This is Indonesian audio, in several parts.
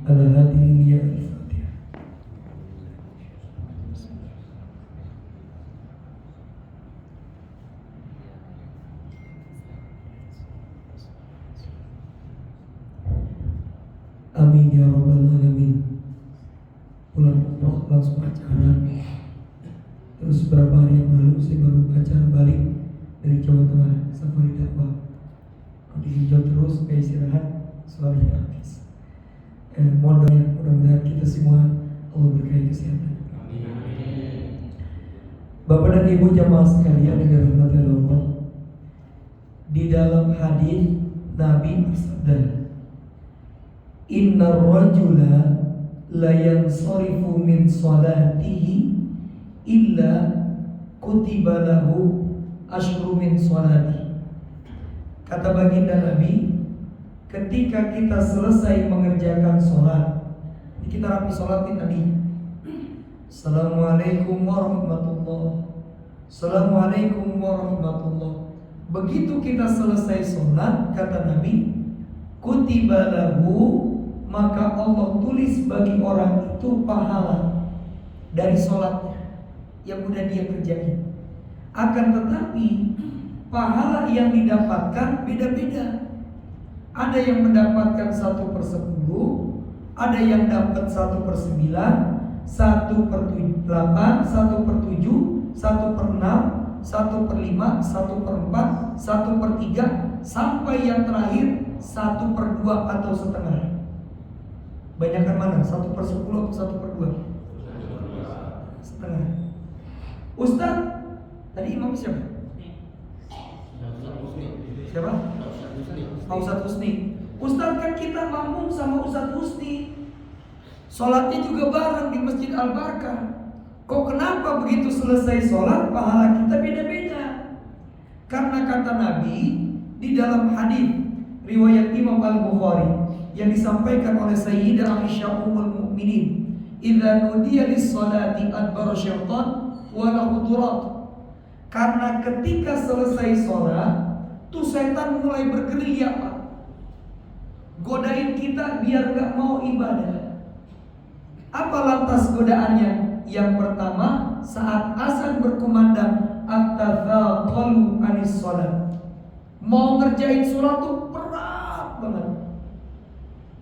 ala hadhihi niyyah al-Fatihah. Amin ya rabbal alamin. Pulang umroh langsung acara. Terus beberapa hari yang lalu saya baru acara balik dari Jawa Tengah, safari dakwah. Dihijau terus, kayak istirahat, suaranya habis. Mohon doa, mudah-mudahan kita semua Allah berkahi kesehatan. Amin. Bapak dan Ibu jamaah sekalian yang dirahmati Allah, di dalam hadis Nabi bersabda, Inna rajula la yansarifu min salatihi illa kutiba lahu asyru min salati. Kata baginda Nabi, ketika kita selesai mengerjakan sholat, ini kita rapi sholat nih tadi. Assalamualaikum warahmatullahi, Assalamualaikum warahmatullahi. Begitu kita selesai sholat, kata Nabi, kutiba lahu, maka Allah tulis bagi orang itu pahala dari sholatnya yang udah dia kerjain. Akan tetapi pahala yang didapatkan beda-beda. Ada yang mendapatkan 1/10, ada yang dapat 1/9, 1/8, 1/7, 1/6, 1/5, 1/4, 1/3, sampai yang terakhir 1/2 atau setengah. Banyakan mana? 1/10 atau 1/2? Setengah. Ustaz, tadi imam siapa? Siapa? Pak Ustaz Husni. Ustaz, kan kita makmum sama Ustaz Husni, sholatnya juga bareng di Masjid Al-Barkah. Kok kenapa begitu selesai sholat pahala kita beda-beda? Karena kata Nabi di dalam hadis riwayat Imam Al-Bukhari yang disampaikan oleh Sayyidah Aisyah Ummul Mukminin, idza nudiya lis-salati adbara syaitan wa lahu durat. Karena ketika selesai sholat tuh setan mulai bergerilya, Pak, godain kita biar gak mau ibadah. Apa lantas godaannya? Yang pertama, saat azan berkumandang, at-tafaqalu anis sholat. Mau ngerjain sholat tuh berat banget.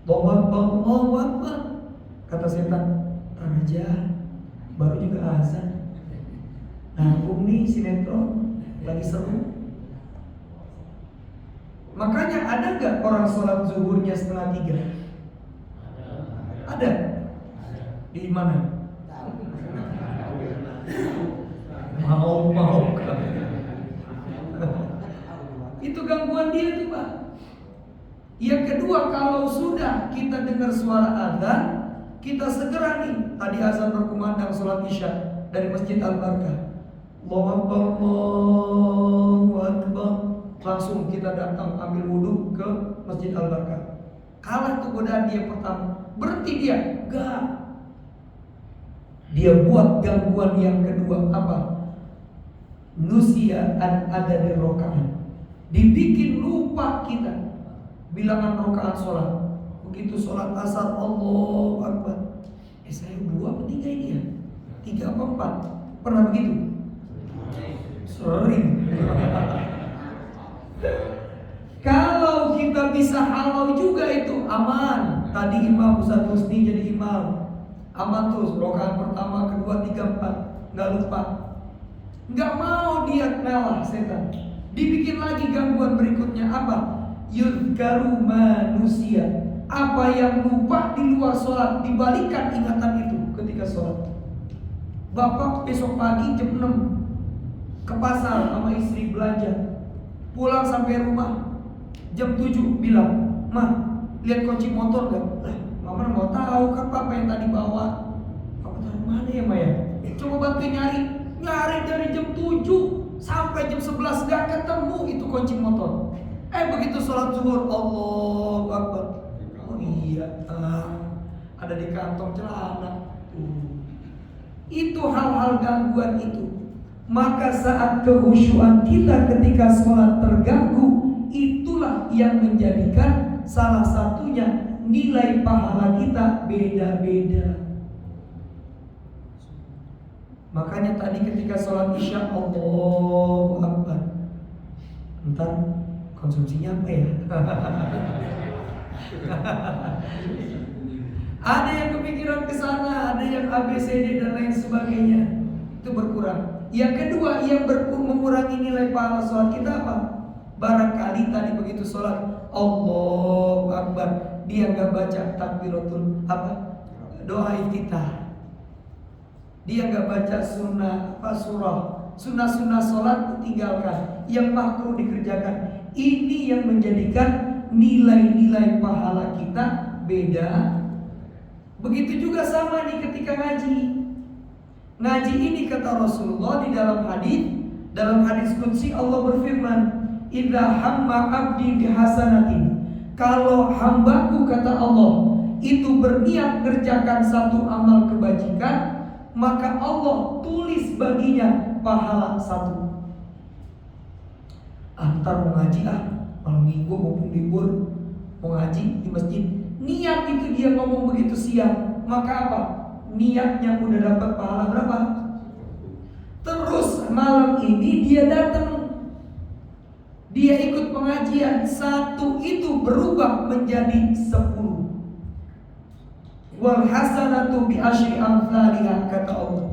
Allahu Akbar. Kata setan, tar aja, baru juga azan. Nanggung nih sinetron, lagi seru. Makanya ada gak orang sholat zuhurnya 2:30? Ada. Di mana? Mau itu gangguan dia tuh, Pak. Yang kedua, kalau sudah kita dengar suara azan, kita segera nih, tadi azan berkumandang sholat isya dari Masjid Al-Barkah, Allahu Akbar, Allahu Akbar, langsung kita datang ambil wudhu ke Masjid Al-Barkah. Kalah tuh godaan dia pertama, berhenti dia, gak. Dia buat gangguan yang kedua, apa? Nusia an adadi rokaan, dibikin lupa kita bilangan rokaan sholat. Begitu sholat asar, Allahu Akbar, saya 2 apa 3 ini ya? 3 apa 4? Pernah begitu? Sering. Kalau kita bisa halau juga itu aman. Tadi Imam Ustaz Husni jadi imam, aman terus. Rokaat pertama, kedua, 3, 4, nggak lupa. Nggak mau dia ngalah setan. Dibikin lagi gangguan berikutnya apa? Yudhkaru manusia. Apa yang lupa di luar sholat, dibalikan ingatan itu ketika sholat. Bapak besok pagi jam 6 ke pasar sama istri belanja, pulang sampai rumah jam 7 bilang, "Mah, lihat kunci motor gak?" Lah, Mama mau tahu kan Papa yang tadi bawa. Papa taruh mana ya, Maya? Coba bantu nyari dari jam 7 sampai jam 11 gak ketemu itu kunci motor. Begitu sholat zuhur, Allahu Akbar. Oh iya, ada di kantong celana. Itu hal-hal gangguan itu. Maka saat kehusyuan kita ketika sholat terganggu, itulah yang menjadikan salah satunya nilai pahala kita beda-beda. Makanya tadi ketika sholat isya Allahu Akbar, ntar konsumsinya apa ya? Ada yang kepikiran ke sana, ada yang ABCD dan lain sebagainya. Itu berkurang. Yang kedua, yang mengurangi nilai pahala sholat kita apa? Barangkali tadi begitu sholat Allahu Akbar, dia nggak baca takbiratul doa iftitah. Dia nggak baca sunnah sholat ditinggalkan, yang makruh dikerjakan. Ini yang menjadikan nilai-nilai pahala kita beda. Begitu juga sama nih ketika ngaji. Ngaji ini kata Rasulullah di dalam hadis qudsi Allah berfirman, "Idza hamma 'abdi bihasanatin." Kalau hambaku kata Allah itu berniat kerjakan satu amal kebajikan, maka Allah tulis baginya pahala 1. Antar mau ngaji malam minggu maupun libur mau ngaji di masjid. Niat itu dia ngomong begitu siang, maka apa? Niatnya udah dapat pahala berapa? Terus malam ini dia datang, dia ikut pengajian, 1 itu berubah menjadi 10. Wal hasanatu bi asyri amsalihha kata Allah.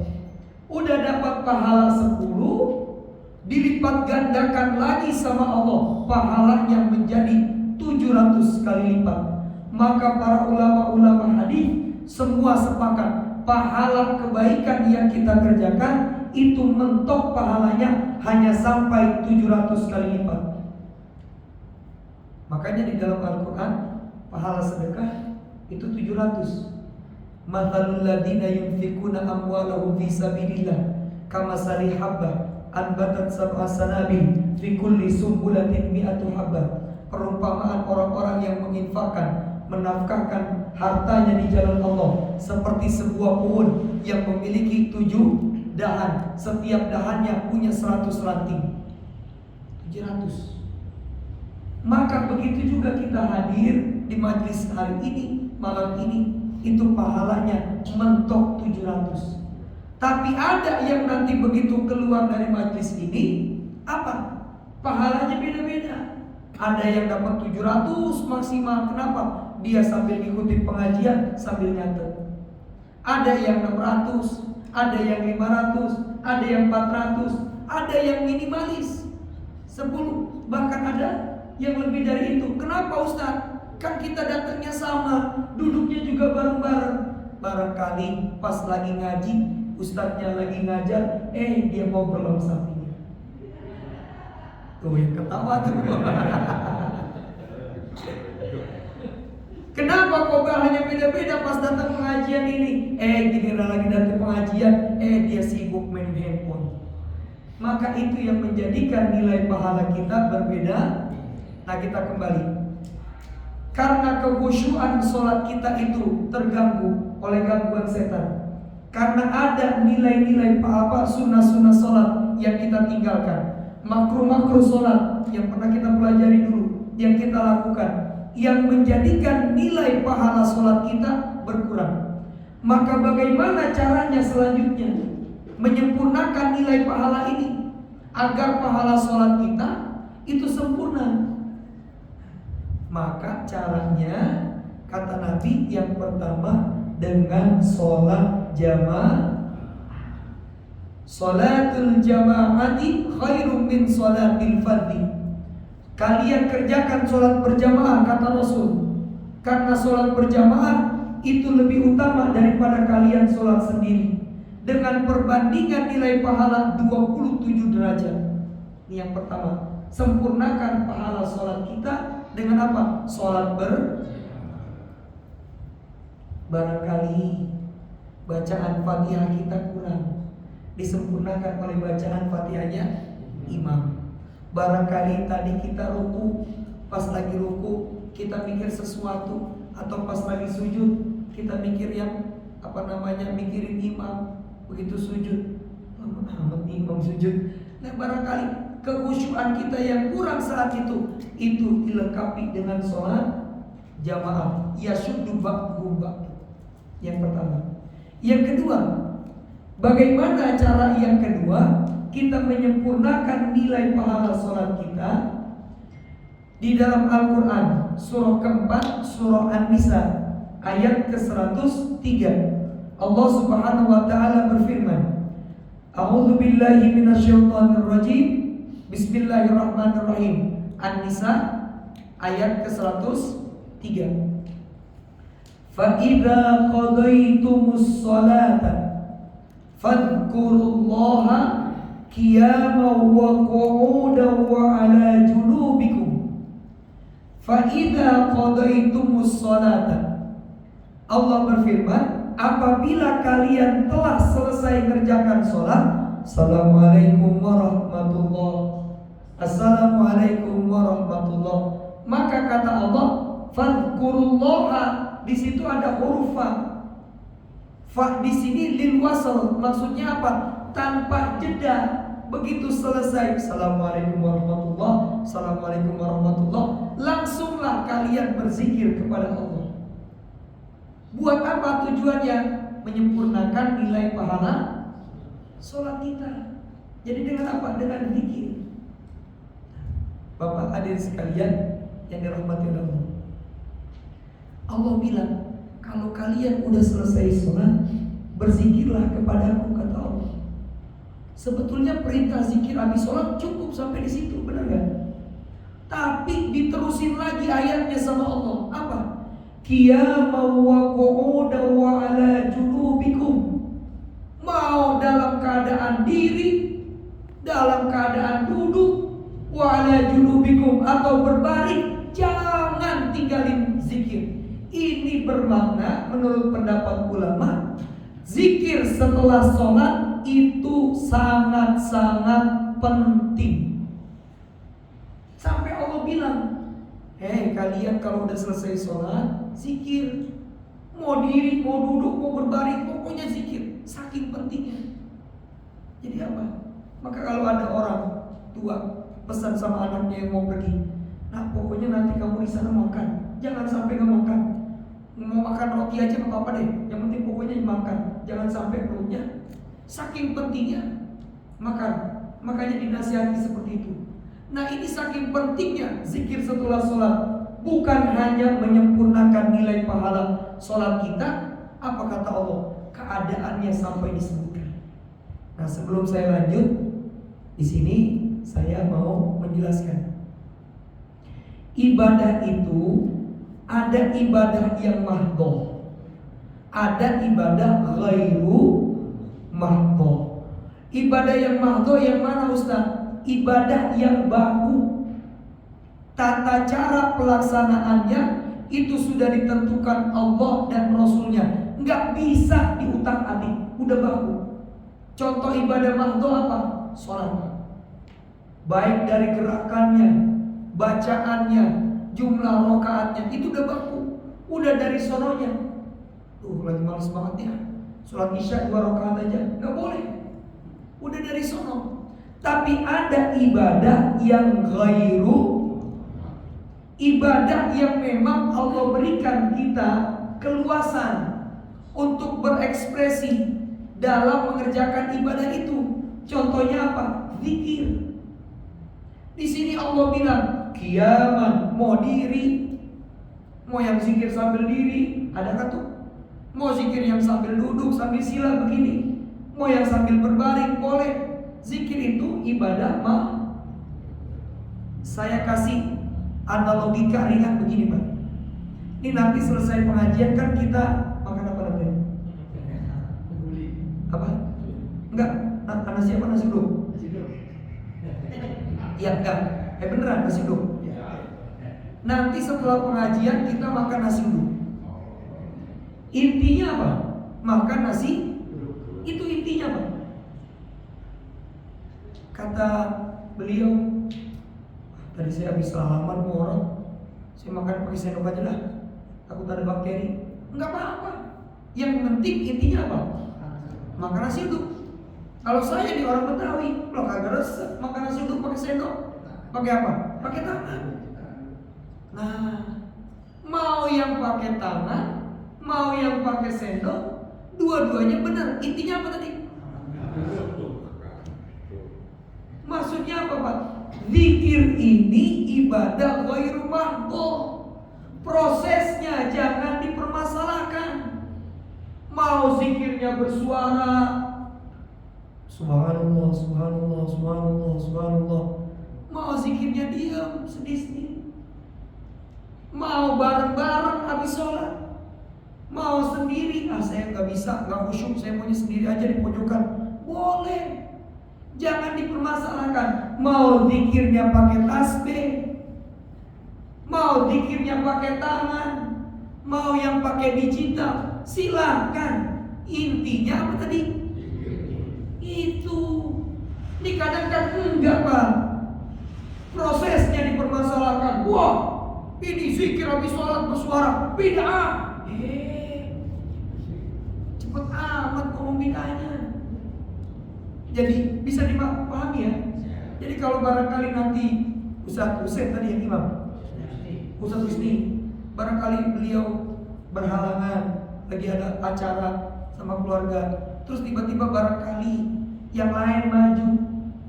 Udah dapat pahala 10, dilipat gandakan lagi sama Allah, pahalanya menjadi 700 kali lipat. Maka para ulama-ulama hadis semua sepakat, pahala kebaikan yang kita kerjakan itu mentok pahalanya hanya sampai 700 kali lipat. Makanya di dalam Al-Quran pahala sedekah itu 700. Mathalul ladzina yunfikuna amwalahum fi sabilillah kamatsali habbah anbatat sab'a sanabil fi kulli sumbulatin mi'atu habbah. Perumpamaan orang-orang yang menafkahkan hartanya di jalan Allah seperti sebuah pohon yang memiliki 7 dahan, setiap dahannya punya 100 ranting. 700. Maka begitu juga kita hadir di majelis hari ini, malam ini, itu pahalanya mentok 700. Tapi ada yang nanti begitu keluar dari majelis ini, apa? Pahalanya beda-beda. Ada yang dapat 700 maksimal. Kenapa? Dia sambil ngikutin pengajian sambil nyatet. Ada yang 600, ada yang 500, ada yang 400, ada yang minimalis 10, bahkan ada yang lebih dari itu. Kenapa Ustaz? Kan kita datangnya sama, duduknya juga bareng-bareng. Barangkali pas lagi ngaji, ustadznya lagi ngajar, dia mau belum sapinya. Tuh yang ketawa tuh. Kenapa kok hanya beda-beda pas datang pengajian ini? Giliran lagi datang pengajian, dia sibuk main handphone. Maka itu yang menjadikan nilai pahala kita berbeda. Nah, kita kembali. Karena kekhusyuan sholat kita itu terganggu oleh gangguan setan. Karena ada nilai-nilai sunnah-sunnah sholat yang kita tinggalkan, makruh-makruh sholat yang pernah kita pelajari dulu, yang kita lakukan, yang menjadikan nilai pahala sholat kita berkurang. Maka bagaimana caranya selanjutnya menyempurnakan nilai pahala ini agar pahala sholat kita itu sempurna? Maka caranya kata Nabi yang pertama dengan sholat jamaah. Sholatul jamaati khairum min sholatil fardhi. Kalian kerjakan sholat berjamaah kata Rasul, karena sholat berjamaah itu lebih utama daripada kalian sholat sendiri, dengan perbandingan nilai pahala 27 derajat. Ini yang pertama. Sempurnakan pahala sholat kita dengan apa? Sholat barangkali bacaan Fatihah kita kurang, disempurnakan oleh bacaan Fatihahnya imam. Barangkali tadi kita ruku, pas lagi ruku kita mikir sesuatu, atau pas lagi sujud kita mikir yang mikirin imam. Begitu sujud, amat imam sujud. Nah, barangkali kekhusyuan kita yang kurang saat itu dilengkapi dengan sholat jamaah. Yashuddu ba'duhum ba'd. Yang pertama. Yang kedua, bagaimana cara yang kedua kita menyempurnakan nilai pahala sholat kita? Di dalam Al-Quran surah keempat, surah An-Nisa ayat ke-103, Allah Subhanahu wa ta'ala berfirman, A'udzu billahi minasyaitonir rajim. Bismillahirrahmanirrahim. An-Nisa ayat ke-103. Fa idza qadaytumus sholata fadhkurullaha qiyaman wa qu'udan wa 'ala junubikum. Fa idza qadaytumus sholata, Allah berfirman, apabila kalian telah selesai mengerjakan sholat, Assalamualaikum warahmatullahi, Assalamualaikum warahmatullahi, maka kata Allah, fadhkurullaha, di situ ada huruf fa. Fa di sini lil wasl, maksudnya apa? Tanpa jeda. Begitu selesai Assalamualaikum warahmatullahi, Assalamualaikum warahmatullahi, langsunglah kalian berzikir kepada Allah. Buat apa tujuannya? Menyempurnakan nilai pahala sholat kita. Jadi dengan apa? Dengan zikir. Bapak hadirin sekalian yang dirahmati Allah, Allah bilang, kalau kalian udah selesai sholat, berzikirlah kepadaku, kata Allah. Sebetulnya perintah zikir habis sholat cukup sampai di situ, benar gak? Tapi diterusin lagi ayatnya sama Allah. Apa? Qiyaman wa qu'udan wa 'ala junubikum. Mau dalam keadaan diri, dalam keadaan duduk, wa 'ala junubikum, atau berbaring, jangan tinggalin zikir. Ini bermakna menurut pendapat ulama, zikir setelah sholat itu sangat-sangat penting. Sampai Allah bilang, kalian kalau udah selesai sholat, zikir. Mau diri, mau duduk, mau berbaring, pokoknya zikir. Saking pentingnya. Jadi apa? Maka kalau ada orang tua pesan sama anaknya yang mau pergi, nah pokoknya nanti kamu di sana makan, jangan sampai nggak makan. Mau makan roti aja nggak apa-apa deh, yang penting pokoknya makan, jangan sampai perutnya. Saking pentingnya makan, makanya dinasihati seperti itu. Nah ini saking pentingnya zikir setelah sholat, bukan hanya menyempurnakan nilai pahala sholat kita. Apa kata Allah? Keadaannya sampai disebutkan. Nah sebelum saya lanjut, di sini saya mau menjelaskan. Ibadah itu ada ibadah yang mahdhah, ada ibadah ghairu mahdhah. Ibadah yang mahdhah yang mana Ustaz? Ibadah yang baku. Tata cara pelaksanaannya itu sudah ditentukan Allah dan Rasulnya, nggak bisa diutak-atik, udah baku. Contoh ibadah mahdhah apa? Sholat. Baik dari gerakannya, bacaannya, jumlah rakaatnya, itu udah baku. Udah dari sononya. Lagi males banget ya, sholat isya 2 rakaat aja, nggak boleh. Udah dari sono. Tapi ada ibadah yang ghairu, ibadah yang memang Allah berikan kita keluasan untuk berekspresi dalam mengerjakan ibadah itu. Contohnya apa? Zikir. Di sini Allah bilang qiyaman, mau diri, mau yang zikir sambil diri, adakah tuh? Mau zikir yang sambil duduk, sambil sila begini, mau yang sambil berbaring, boleh. Zikir itu ibadah mah. Saya kasih analogika ringan begini Pak. Ini nanti selesai pengajian kan kita makan apa nanti? Apa? Enggak, nasi apa? Nasi uduk? Ya enggak, beneran nasi uduk. Nanti setelah pengajian kita makan nasi uduk. Intinya apa? Makan nasi. Itu intinya Pak. Kata beliau, tadi saya habis salaman sama orang, saya makan pakai sendok aja lah, takut ada bakteri. Enggak apa-apa. Yang penting intinya apa? Makan nasi uduk. Kalau saya di orang Betawi, loh kagak resep makan nasi uduk pakai sendok. Pakai apa? Pakai tangan. Nah, mau yang pakai tangan, mau yang pakai sendok, dua-duanya benar. Intinya apa tadi? Maksudnya apa, Pak? Zikir ini ibadah ghairu mahdhah. Prosesnya jangan dipermasalahkan. Mau zikirnya bersuara, subhanallah, subhanallah, subhanallah, subhanallah. Mau zikirnya diam, sedih-sedih. Mau bareng-bareng habis sholat, mau sendiri, saya nggak bisa, nggak khusyuk, saya maunya sendiri aja di pojokan. Boleh, jangan dipermasalahkan. Mau zikirnya pakai tasbih, mau zikirnya pakai tangan, mau yang pakai digital, silakan. Intinya apa tadi? Itu. Ini kadang-kadang enggak, Pak. Prosesnya dipermasalahkan. Wah, ini zikir habis sholat bersuara, bid'ah. Cepet amat ngomong bid'ahnya. Jadi bisa dipahami ya. Jadi kalau barangkali nanti Ustaz Husain tadi yang imam, Ustaz Husni, barangkali beliau berhalangan, lagi ada acara sama keluarga, terus tiba-tiba barangkali yang lain maju.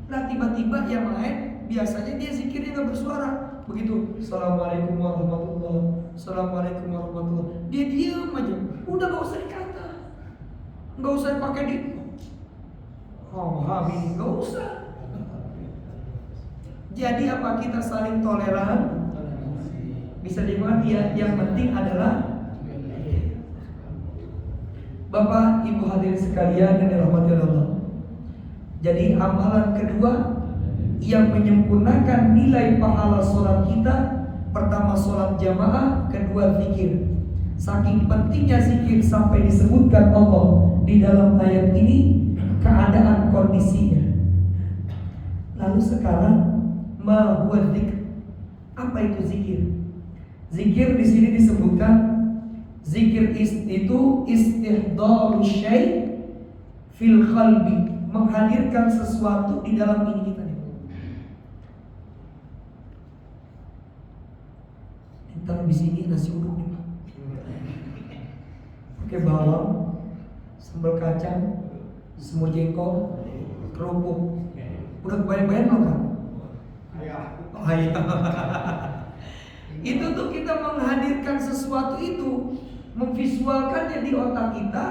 Nah tiba-tiba yang lain biasanya dia zikirnya nggak bersuara. Begitu, Assalamualaikum warahmatullahi, Assalamualaikum warahmatullahi, dia diam aja. Udah gak usah dikata, gak usah pakai di habis, gak usah. Jadi apa, kita saling toleran, bisa dimengerti ya. Yang penting adalah Bapak Ibu hadirin sekalian yang dirahmati Allah. Jadi amalan kedua yang menyempurnakan nilai pahala sholat kita, pertama sholat jamaah, kedua zikir. Saking pentingnya zikir sampai disebutkan Allah di dalam ayat ini keadaan kondisinya. Lalu sekarang ma huwa dzikr. Apa itu zikir? Zikir di sini disebutkan zikir itu istihdaru syai' fil qalbi, menghadirkan sesuatu di dalam diri kita. Ntar di sini nasi uduk nih, Pak. Pakai bawang, sambal kacang, semur jengkol, kerupuk. Udah kebayang-bayang belum, Pak? Ayam. Itu tuh kita menghadirkan sesuatu itu, memvisualkannya di otak kita,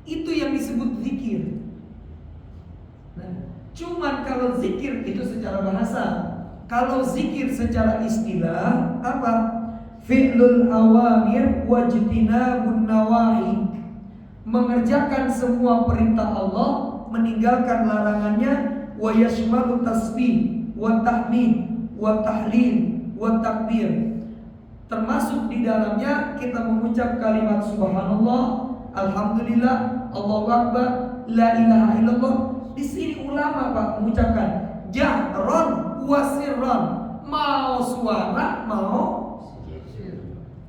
itu yang disebut zikir. Nah, cuman kalau zikir itu secara bahasa, kalau zikir secara istilah apa? Fi'lul awamir wajtinabun nawahi, mengerjakan semua perintah Allah, meninggalkan larangannya. Wa yashmalu tasbih wa tahmid wa tahlil wa takbir, termasuk di dalamnya kita mengucap kalimat subhanallah, alhamdulillah, Allahu akbar, la ilaha illallah. Di sini ulama Pak mengucapkan jahron wa sirron, mau suara mau.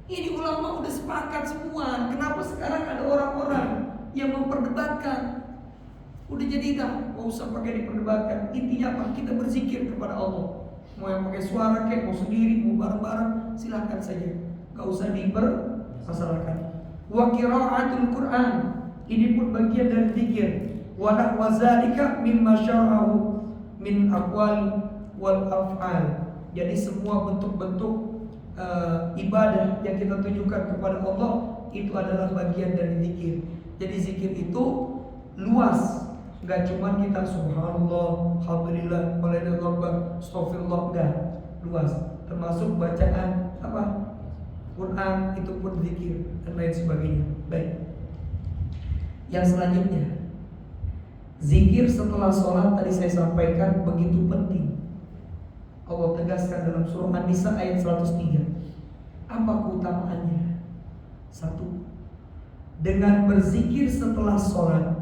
Ini ulama udah sepakat semua. Kenapa sekarang ada orang-orang yang memperdebatkan? Udah jadi dah, gak usah pakai diperdebatkan. Intinya apa? Kita berzikir kepada Allah. Mau yang pakai suara kek, mau sendiri, mau bareng-bareng, silahkan saja. Gak usah dipermasalahkan. Wa qira'atul Quran, ini pun bagian dari zikir. Wa nahwa zalika mimma syara'ahu min aqwal wal af'al. Jadi semua bentuk-bentuk ibadah yang kita tunjukkan kepada Allah itu adalah bagian dari zikir. Jadi zikir itu luas, nggak cuma kita subhanallah, alhamdulillah, walhamdulillah, astagfirullah, enggak, luas. Termasuk bacaan apa? Quran itu pun zikir dan lain sebagainya. Baik. Yang selanjutnya, zikir setelah sholat tadi saya sampaikan begitu penting. Allah tegaskan dalam surah An-Nisa ayat 103. Apa keutamaannya? Satu, dengan berzikir setelah sholat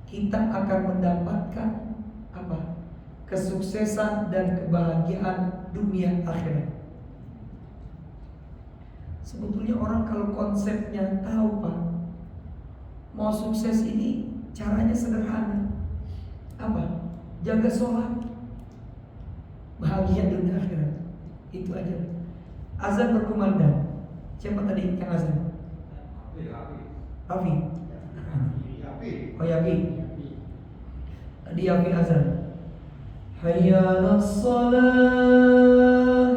kita akan mendapatkan apa? Kesuksesan dan kebahagiaan dunia akhirat. Sebetulnya orang kalau konsepnya tahu Pak, mau sukses ini caranya sederhana. Apa? Jaga sholat, bahagia dunia akhirat. Itu aja. Azan berkumandang, Siapa tadi yang azan? Raffi. Oh Yafi. Tadi Yafi azan. Hayya 'alas shalah.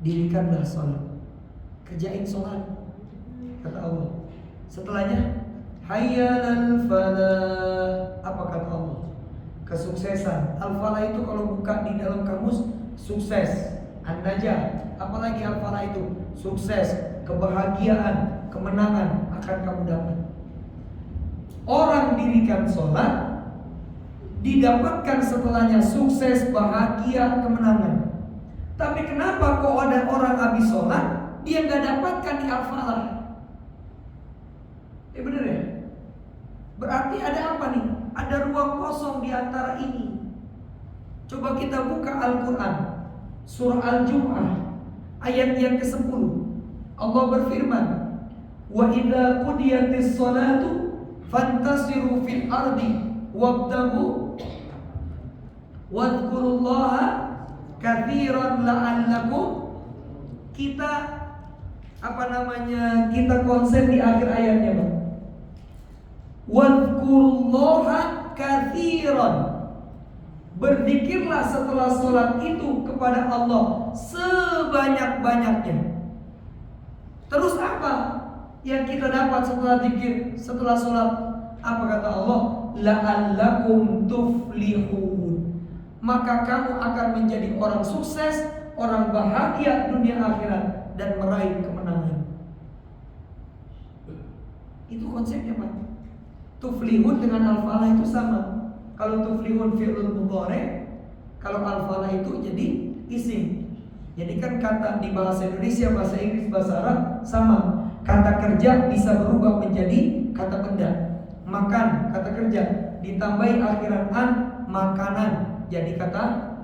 Dirikanlah sholat. Kerjain sholat, kata Allah. Setelahnya hayya 'alal falah. Apa kata Allah? Kesuksesan. Al-falah itu kalau buka di dalam kamus, sukses, an-najah. Apalagi al-falah itu sukses, kebahagiaan, kemenangan akan kamu dapat. Orang dirikan sholat, didapatkan setelahnya sukses, bahagia, kemenangan. Tapi kenapa kok ada orang habis sholat dia nggak dapatkan di al-falah? Bener ya? Berarti ada apa nih? Ada ruang kosong di antara ini. Coba kita buka Al-Quran, surah Al-Jum'ah, ayat yang ke-10. Allah berfirman, wa idza qudiyatis sholatu fantasiru fil ardi wabtaghu wadhkurullaha katsiran la'allakum. Kita kita konsen di akhir ayatnya, Bang. Wadhkurullaha katsiran. Berzikirlah setelah sholat itu kepada Allah sebanyak-banyaknya. Terus apa yang kita dapat setelah zikir, setelah sholat? Apa kata Allah? La'allakum tuflihun. Maka kamu akan menjadi orang sukses, orang bahagia dunia akhirat, dan meraih kemenangan. Itu konsepnya, Pak. Tuflihun dengan al-falah itu sama. Kalau tuflihun fi'lul mudhari', kalau al-falah itu jadi isim. Jadi kan kata di bahasa Indonesia, bahasa Inggris, bahasa Arab sama. Kata kerja bisa berubah menjadi kata benda. Makan, kata kerja, ditambahi akhiran an, makanan, jadi kata.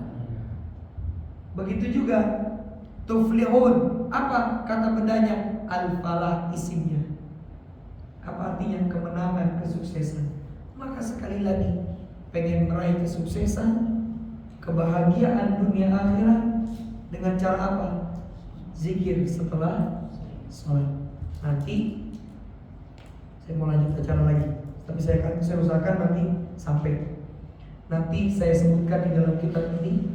Begitu juga tuflihun, apa kata bendanya? Al-falah isimnya. Apa artinya? Kemenangan, kesuksesan. Maka sekali lagi, pengen meraih kesuksesan, kebahagiaan dunia akhirat dengan cara apa? Zikir setelah sholat. Nanti saya mau lanjut ke cara lagi, tapi saya usahakan nanti sampai. Nanti saya sebutkan di dalam kitab ini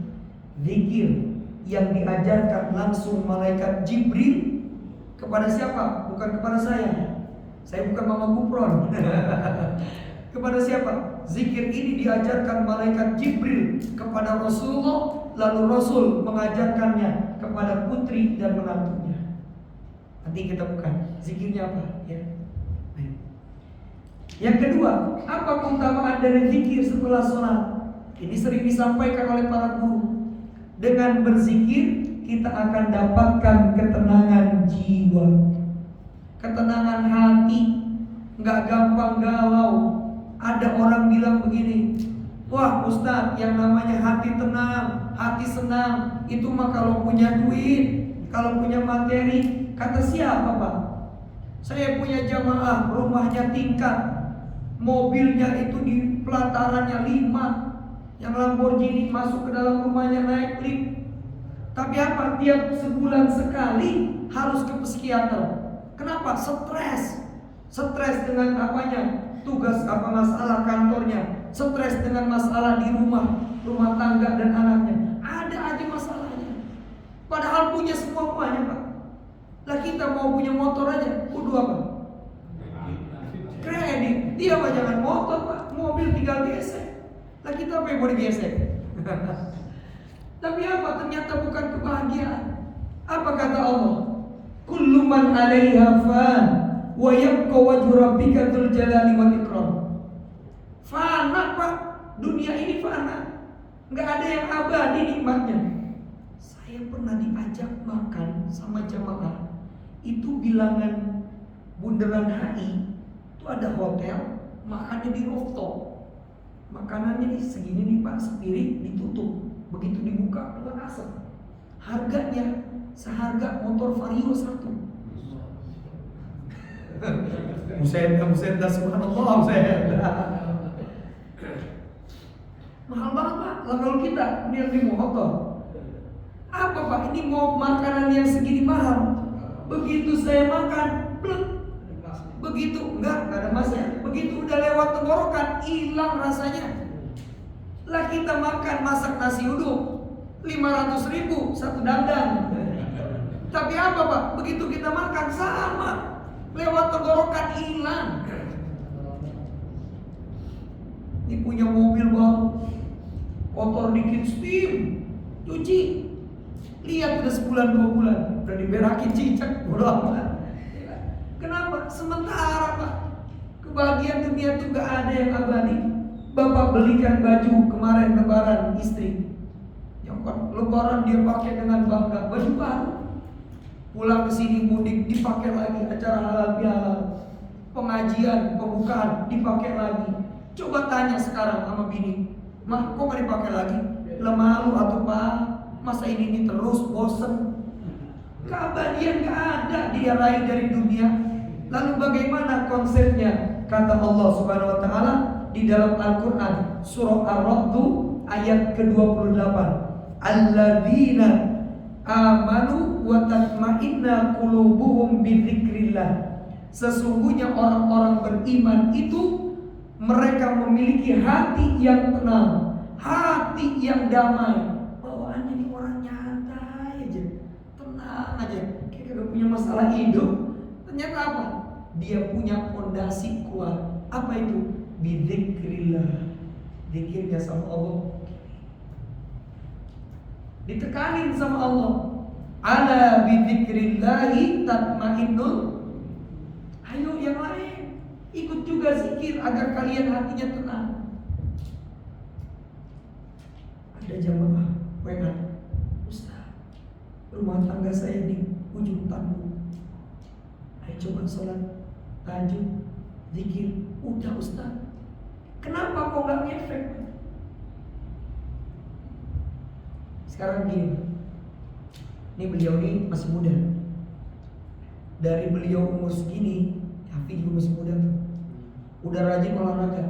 zikir yang diajarkan langsung malaikat Jibril kepada siapa? Bukan kepada saya. Saya bukan Mama Gupron. Kepada siapa? Zikir ini diajarkan malaikat Jibril kepada Rasulullah, lalu Rasul mengajarkannya kepada putri dan menantunya. Nanti kita buka zikirnya apa ya. Yang kedua, apa keutamaan dari zikir setelah sholat? Ini sering disampaikan oleh para guru. Dengan berzikir kita akan dapatkan ketenangan jiwa, ketenangan hati, nggak gampang galau. Ada orang bilang begini, wah Ustadz, yang namanya hati tenang, hati senang, itu mah kalau punya duit, kalau punya materi. Kata siapa, Pak? Saya punya jamaah, rumahnya tingkat, mobilnya itu di pelatarannya 5, yang Lamborghini masuk ke dalam rumahnya naik lift. Tapi apa? Tiap sebulan sekali harus ke psikiater. Kenapa? Stres dengan apanya? Tugas apa, masalah kantornya, stres dengan masalah di rumah tangga dan anaknya. Ada aja masalahnya. Padahal punya semuanya, Pak. Lah kita mau punya motor aja, kudu apa? Kredit. Dia mah jangan motor, Pak, mobil tinggal gesek. Lah kita apa yang mau digesek? Tapi apa? Ternyata bukan kebahagiaan. Apa kata Allah? Kullu man 'alaiha fan wa yabqa wajhu rabbika dzul jalali wal ikram. Fana, Pak. Dunia ini fana. Enggak ada yang abadi nikmatnya. Saya pernah diajak makan sama jamaah. Itu bilangan Bundaran HI. Itu ada hotel, makannya di rooftop. Makanannya nih segini nih, Pak, sepiring ditutup. Begitu dibuka keluar asap. Harganya seharga motor Vario 1. Musenda subhanallah, musenda. Mahal banget, Pak. Lah kalau kita ini motor. Apa, Pak? Ini mau makanan yang segini mahal. Begitu saya makan, blek. Begitu enggak ada masnya. Begitu udah lewat tenggorokan, hilang rasanya. Lah kita makan masak nasi uduk 500.000 satu dandang. Tapi apa Pak? Begitu kita makan sama, lewat tenggorokan hilang. Ini punya mobil baru, kotor dikit steam, cuci. Lihat udah sebulan 2 bulan, udah diberakin cicak, bodo amat. Kenapa? Sementara Pak. Kebahagiaan dunia itu gak ada yang abadi. Bapak belikan baju kemarin lebaran istri, yang lebaran dia pakai dengan bangga, baju baru. Pulang ke sini mudik dipakai lagi, acara halal bihalal, pengajian, pembukaan dipakai lagi. Coba tanya sekarang sama bini, mah kok gak dipakai lagi? Lah malu atau Pak? Masa ini terus bosen? Keabadian gak ada dia raih dari dunia. Lalu bagaimana konsepnya? Kata Allah Subhanahu wa taala di dalam Al-Qur'an surah Ar-Ra'd ayat ke-28. Alladzina amanu wa tatma'inna qulubuhum bidzikrillah. Sesungguhnya orang-orang beriman itu mereka memiliki hati yang tenang, hati yang damai. Bawaannya nih orang nyantai aja, tenang aja, kayak gak punya masalah hidup. Ternyata apa? Dia punya fondasi kuat. Apa itu? Bidzikrillah. Zikirnya sama Allah, ditekanin sama Allah. Ala bidzikrillahi tatmainnul. Ayo yang lain ikut juga zikir agar kalian hatinya tenang. Ada jamaah WA, Ustaz, rumah tangga saya di ujung tanduk. Ayo coba sholat tahajud, zikir. Udah Ustaz. Kenapa kok gak ngefek? Sekarang gini, ini beliau ini masih muda. Dari beliau umur segini, Hafiz juga masih muda tuh, udah rajin olahraga.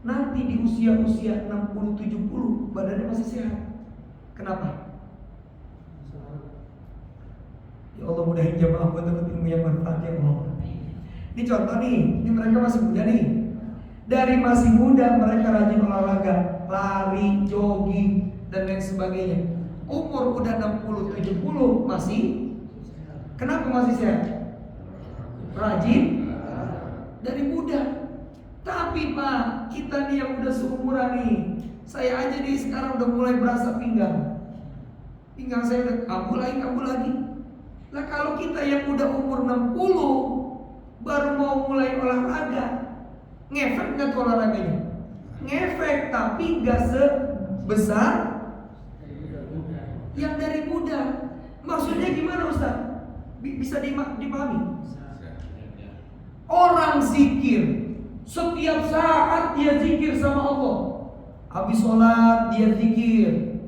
Nanti di usia-usia 60-70 badannya masih sehat. Kenapa? Ya Allah, mudahin jamaah buat dapat ilmu yang manfaat ya Allah. Ini contoh nih, ini mereka masih muda nih. Dari masih muda mereka rajin olahraga, lari, jogging, dan lain sebagainya. Umur udah 60-70 masih. Kenapa masih sehat? Rajin dari muda. Tapi Pak, kita nih yang udah seumuran nih, saya aja nih sekarang udah mulai berasa pinggang saya udah kambuh lagi. Lah kalau kita yang udah umur 60 baru mau mulai olahraga, ngefek gak tuh olahraganya? Ngefek, tapi gak sebesar yang dari muda. Maksudnya gimana Ustaz? Bisa dipahami? Orang zikir, setiap saat dia zikir sama Allah. Habis sholat dia zikir,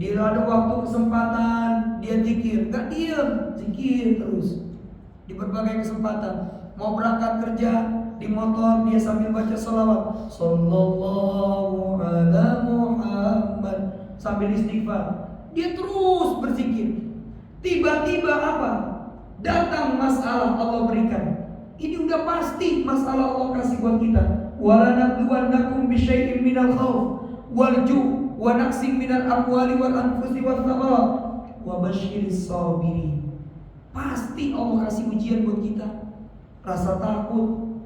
dia ada waktu kesempatan dia zikir, gak diem, zikir terus di berbagai kesempatan. Mau berangkat kerja, di motor dia sambil baca sholawat, Sallallahu ala Muhammad, sambil istighfar. Dia terus berzikir. Tiba-tiba apa? Datang masalah, Allah berikan. Ini udah pasti masalah Allah kasih buat kita. Walanabluwannakum bisyai'in minal khauf wal ju' wa naqsin minal amwali wal anfusi wath thamarat wa basyiris sabirin. Pasti Allah kasih ujian buat kita. Rasa takut,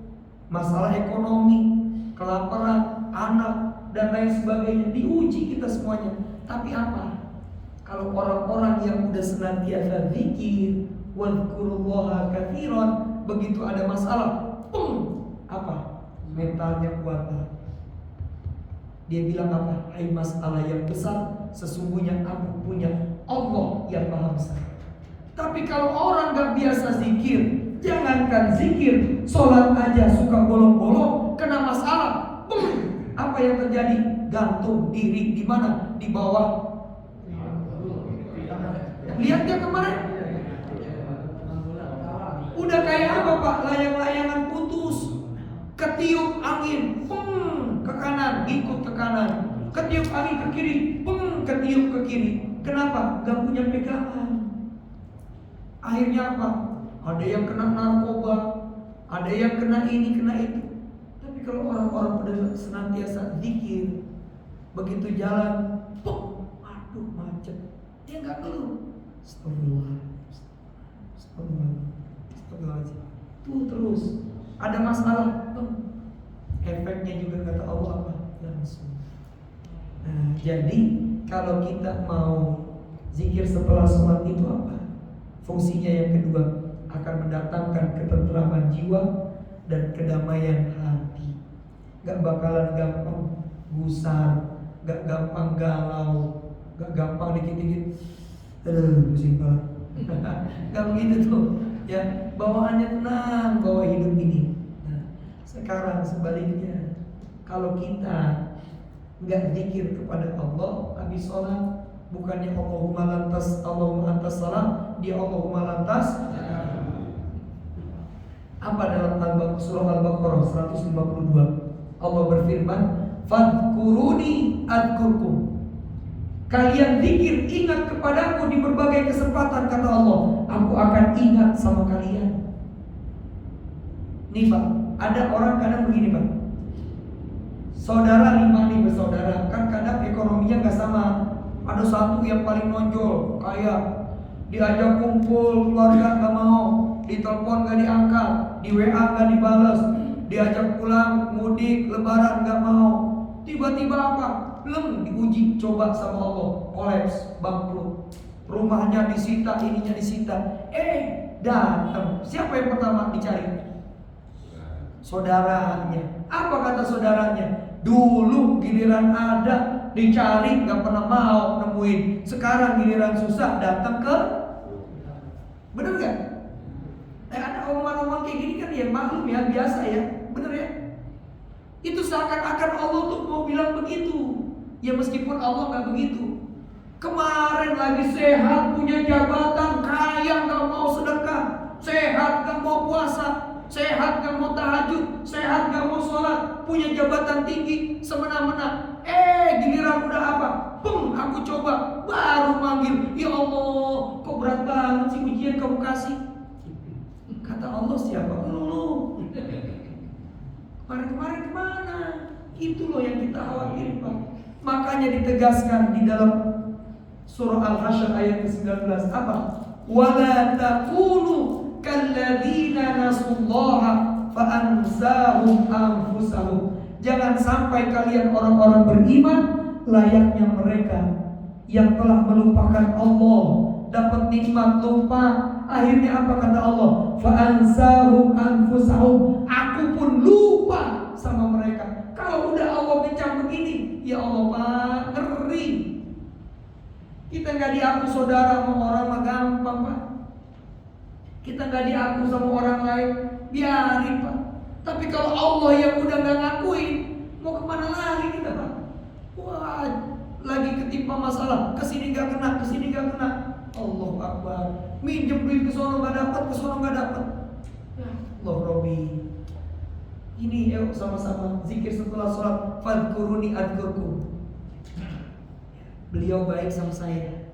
masalah ekonomi, kelaparan, anak, dan lain sebagainya. Diuji kita semuanya. Tapi apa? Kalau orang-orang yang udah senantiasa zikir, wadhkurullaha katsiran, begitu ada masalah, apa? Mentalnya kuat. Dia bilang apa? Hai masalah yang besar, sesungguhnya aku punya Allah yang maha besar. Tapi kalau orang gak biasa zikir, jangankan zikir, sholat aja suka bolong-bolong, kena masalah, apa yang terjadi? Gantung diri di mana? Di bawah. Lihat gak kemarin? Udah kayak apa Pak? Layang-layangan putus, ketiup angin, ke kanan, ikut ke kanan. Ketiup angin ke kiri, ketiup ke kiri. Kenapa? Gak punya pegangan. Akhirnya apa? Ada yang kena narkoba, ada yang kena ini, kena itu. Tapi kalau orang-orang pada senantiasa zikir, begitu jalan, aduh macet, dia nggak keluh. Astagfirullah, astagfirullah. Tuh terus ada masalah, efeknya juga kata Allah apa? Langsung. Nah, jadi kalau kita mau zikir setelah sholat itu apa? Fungsinya yang kedua, akan mendatangkan ketentraman jiwa dan kedamaian hati. Gak bakalan gampang gusar, gak gampang galau, gak gampang dikit-dikit pusing banget. Gak begitu tuh. Ya, bawaannya tenang, bawa hidup ini. Nah, sekarang sebaliknya, kalau kita nggak zikir kepada Allah habis sholat, bukannya Allahumma antas salam, dia Allahumma lantas. Apa dalam surah Al-Baqarah 152? Allah berfirman, "Fadhkuruni adkurkum." Kalian zikir, ingat kepadaku di berbagai kesempatan, kata Allah, aku akan ingat sama kalian. Nih Pak, ada orang kadang begini Pak, saudara 5 nih bersaudara, kan kadang ekonominya gak sama. Ada satu yang paling nonjol, kaya, diajak kumpul keluarga gak mau, ditelepon gak diangkat, di WA gak dibales, diajak pulang mudik lebaran gak mau. Tiba-tiba apa? Diuji coba sama Allah, kolaps, bangkrut, rumahnya disita, ininya disita. Datang, siapa yang pertama dicari? Saudaranya. Apa kata saudaranya? Dulu giliran ada dicari gak pernah mau nemuin, sekarang giliran susah datang ke. Bener gak? Ada omongan-omongan kayak gini kan ya maklum ya, biasa ya. Bener ya? Itu seakan-akan Allah tuh mau bilang begitu. Ya meskipun Allah gak begitu. Kemarin lagi sehat, punya jabatan, kaya, gak mau sedekah, sehat, gak mau puasa, sehat, gak mau tahajud, sehat, gak mau sholat, punya jabatan tinggi, semena-mena. Giliran udah apa? Aku coba, baru manggil, ya Allah, kok berat banget sih ujian kamu kasih. Kata Allah, siapa? Lu. Kemarin-kemarin kemana? Itu loh yang kita khawatir Pak. Makanya ditegaskan di dalam surah Al-Hasyr ayat ke-19 apa? Wala takunu kalladzina nasullaha fa'ansahum anfusahum. Jangan sampai kalian orang-orang beriman layaknya mereka yang telah melupakan Allah, dapat nikmat lupa. Akhirnya apa kata Allah? Fa'ansahum anfusahum. Aku pun lupa sama mereka. Kalau udah Allah kencang begini, ya Allah Pak, ngeri. Kita gak diaku saudara sama orang mah gampang Pak. Kita gak diaku sama orang lain, biarin Pak. Tapi kalau Allah yang udah gak ngakuin, mau kemana lagi kita Pak? Wah, lagi ketimpa masalah, kesini gak kena, kesini gak kena. Allahu Akbar. Minjem duit ke sono gak dapat, ke sono gak dapat. Ya Allah Robbi. Ini yuk sama-sama zikir setelah sholat. Fadhkuruni adhkurkum. Beliau baik sama saya.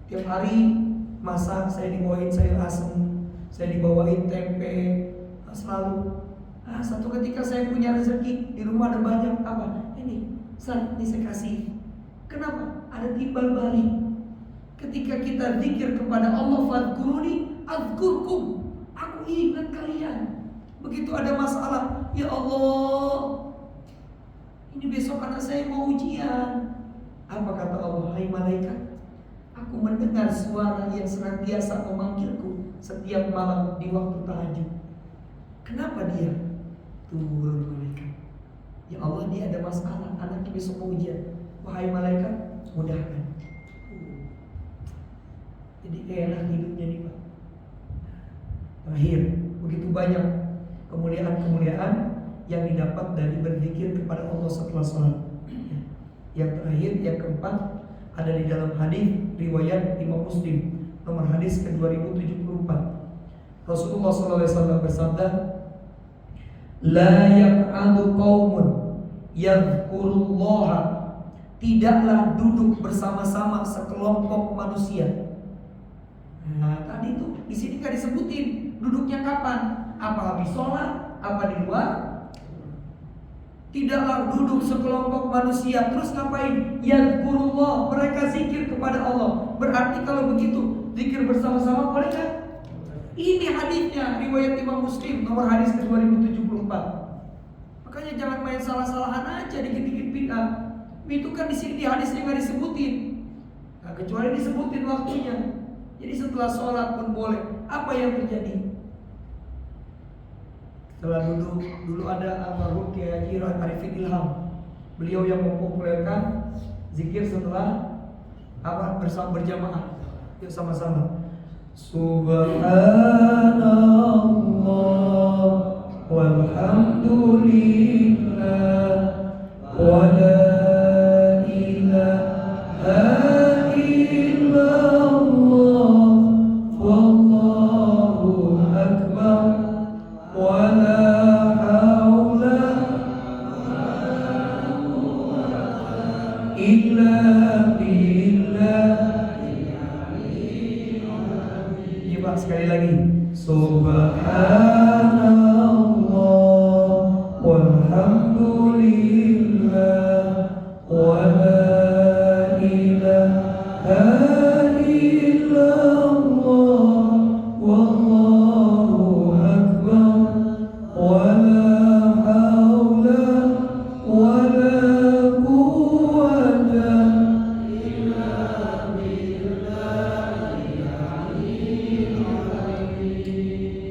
Tiap hari masak, saya dibawain sayur asem, saya dibawain tempe, selalu. Satu ketika saya punya rezeki, di rumah ada banyak apa? Ini saya kasih. Kenapa? Ada timbal balik. Ketika kita zikir kepada Allah, fadhkuruni adhkurkum. Aku ingat kalian. Begitu ada masalah, ya Allah, ini besok anak saya mau ujian. Apa kata Allah? Hai malaikat, aku mendengar suara yang senantiasa memanggilku setiap malam di waktu tahajud. Kenapa dia? Turun malaikat. Ya Allah, dia ada masalah, anaknya besok mau ujian. Wahai malaikat, mudahkan. Jadi enak hidupnya nih Pak. Terakhir, begitu banyak kemuliaan-kemuliaan yang didapat dari berzikir kepada Allah setelah sholat. Yang terakhir, yang keempat, ada di dalam hadis riwayat Imam Muslim nomor hadis ke-2074. Rasulullah SAW bersabda, La yaq'adu qaumun yadhkurullaha. Tidaklah duduk bersama-sama sekelompok manusia. Nah, tadi tuh di sini nggak disebutin duduknya kapan. Apa habis sholat? Apa di luar? Tidaklah duduk sekelompok manusia terus ngapain? Yadhkurullah, mereka zikir kepada Allah. Berarti kalau begitu zikir bersama-sama boleh kan? Ini hadisnya riwayat Imam Muslim nomor hadis ke 2074. Makanya jangan main salah-salahan aja dikit-dikit bid'ah. Itu kan di sini di hadisnya nggak disebutin. Nah, kecuali disebutin waktunya. Jadi setelah sholat pun boleh. Apa yang terjadi? Setelah dulu ada almarhum Kiai Haji Arifin Ilham. Beliau yang mempopulerkan zikir setelah bersama berjamaah. Yuk sama-sama. Subhanallah walhamdulillah wa la ilaha illallah wallahu akbar wa la haula illa billah. Coba sekali lagi. Subhanallah walhamdulillah wa la ilaha illallah wallahu akbar wa la haula wa la quwwata illa billah.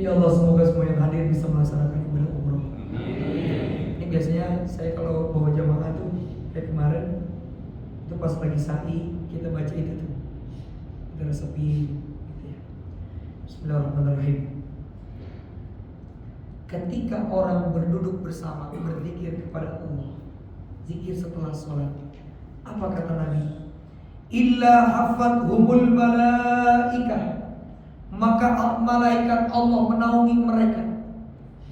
Ya Allah, semoga semua yang hadir bisa melaksanakan ibadah umroh. Ini biasanya saya kalau bawa jamaah tuh kayak kemarin itu pas lagi sa'i kita baca itu tuh, kita resepi gitu ya. Bismillahirrahmanirrahim. Ketika orang berduduk bersama berzikir kepada Allah, zikir setelah sholat, apa kata Nabi? Illa hafathumul malaikah, maka malaikat Allah menaungi mereka.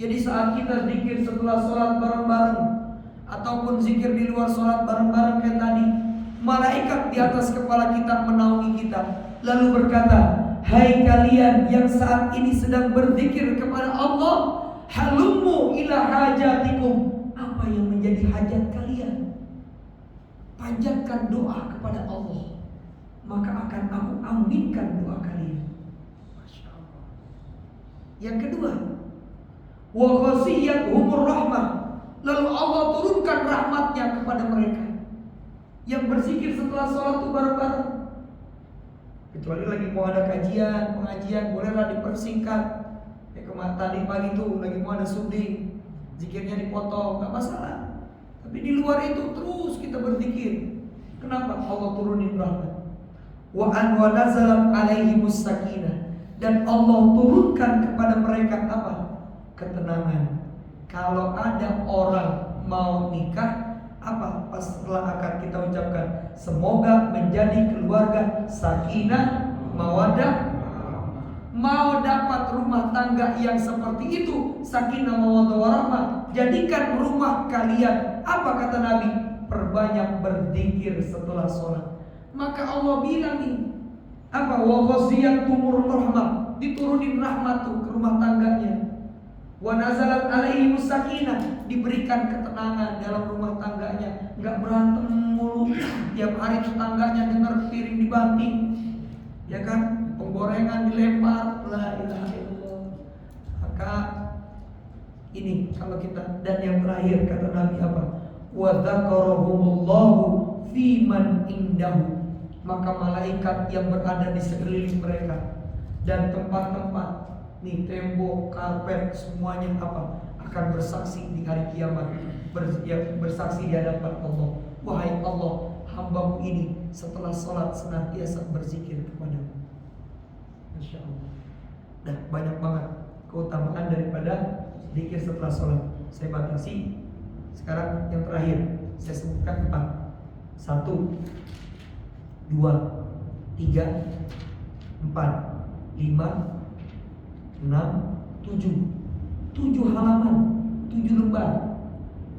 Jadi saat kita zikir setelah sholat bareng-bareng ataupun zikir di luar sholat bareng-bareng kayak tadi, malaikat di atas kepala kita menaungi kita, lalu berkata, hai kalian yang saat ini sedang berzikir kepada Allah, halummu ila hajatikum, apa yang menjadi hajat kalian, panjatkan doa kepada Allah, maka akan aku aminkan doa kalian. Yang kedua, wa ghasiyatuhumur rahmah, lalu Allah turunkan rahmatnya kepada mereka yang berzikir setelah sholat itu bareng-bareng. Kecuali lagi mau ada pengajian bolehlah dipersingkat. Tadi pagi tuh lagi mau ada suding, zikirnya dipotong, gak masalah. Tapi di luar itu terus kita berzikir. Kenapa? Allah turunin rahmat. Wa an wa nazalat alaihimus sakinah, dan Allah turunkan kepada mereka apa? Ketenangan. Kalau ada orang mau nikah, apa? Pas setelah akan kita ucapkan, semoga menjadi keluarga sakinah, mawaddah. Mau dapat rumah tangga yang seperti itu, sakinah, mawaddah, warahmah, jadikan rumah kalian, apa kata Nabi? Perbanyak berzikir setelah sholat. Maka Allah bilang nih, apa? Wa ghasiyatuhumur rahmah, diturunin rahmat tuh ke rumah tangganya. Wa nazalat alaihimus sakinah, diberikan ketenangan dalam rumah tangganya, enggak berantem mulu. Tiap hari tetangganya dengar piring dibanting, ya kan? Penggorengan dilempar, la ilaha illallah. Maka ini kalau kita, dan yang terakhir kata Nabi apa? Wa dzakarahumullahu fi man indahu, maka malaikat yang berada di sekeliling mereka dan tempat-tempat nih, tembok, karpet, semuanya apa? Akan bersaksi di hari kiamat, bersaksi di hadapan Allah. Wahai Allah, hambamu ini setelah sholat senantiasa berzikir kepadamu. Masya Allah. Nah, banyak banget keutamaan daripada zikir setelah sholat. Saya batasi. Sekarang yang terakhir saya sebutkan 4. 1, 2, 3, 4, 5, 6, 7 halaman, 7 lembar.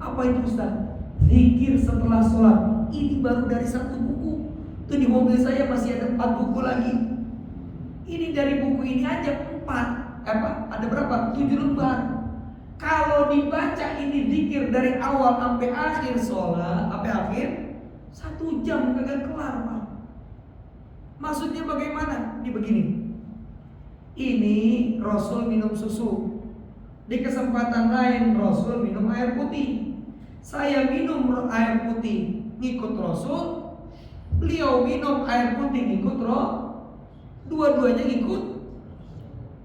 Apa itu Ustaz? Zikir setelah sholat. Ini baru dari 1 buku. Itu di mobil saya masih ada 4 buku lagi. Ini dari buku ini aja 4, ada berapa? 7 lembar. Kalau dibaca ini zikir dari awal sampai akhir sholat, sampai akhir 1 jam kagak kelar, Pak. Maksudnya bagaimana? Ini begini. Ini Rasul minum susu. Di kesempatan lain Rasul minum air putih. Saya minum air putih ngikut Rasul. Beliau minum air putih ngikut dua-duanya ngikut.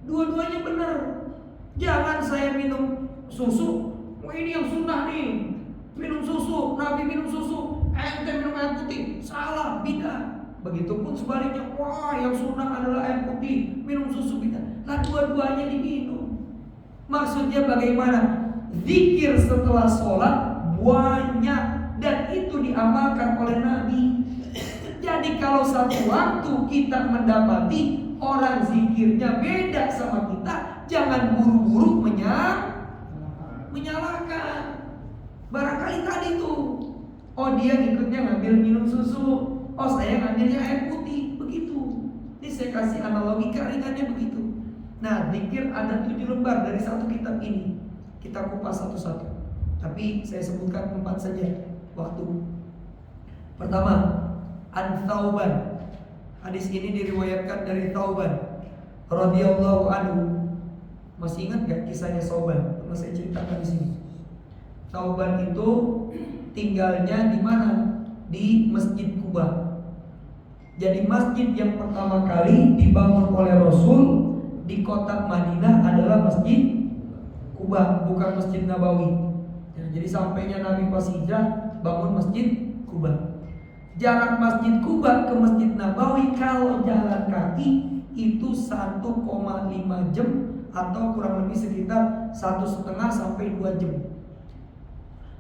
Dua-duanya benar. Jangan saya minum susu, ini yang sunnah nih, minum susu, Nabi minum susu, ente minum air putih, salah, bidah. Begitupun sebaliknya, wah yang sunnah adalah air putih, minum susu, bidah. Nah dua-duanya diminum. Maksudnya bagaimana? Zikir setelah sholat banyak, dan itu diamalkan oleh Nabi. Jadi kalau satu waktu kita mendapati orang zikirnya beda sama kita, jangan buru-buru menyalahkan. Barangkali tadi tuh, oh dia ngikutnya ngambil minum susu, oh saya ngambilnya air putih, begitu. Ini saya kasih analogi ringannya begitu. Nah, zikir ada 7 lembar dari satu kitab ini. Kita kupas satu-satu. Tapi saya sebutkan 4 saja waktu. Pertama, An-Thauban. Hadis ini diriwayatkan dari Thauban radhiyallahu anhu. Masih ingat gak kisahnya Thauban? Pernah saya ceritakan di sini. Thauban itu tinggalnya di mana? Di Masjid Quba. Jadi masjid yang pertama kali dibangun oleh Rasul di kota Madinah adalah Masjid Quba, bukan Masjid Nabawi. Ya, jadi sampainya Nabi pas hijrah bangun Masjid Quba. Jarak Masjid Quba ke Masjid Nabawi kalau jalan kaki itu 1,5 jam atau kurang lebih sekitar 1,5 sampai 2 jam.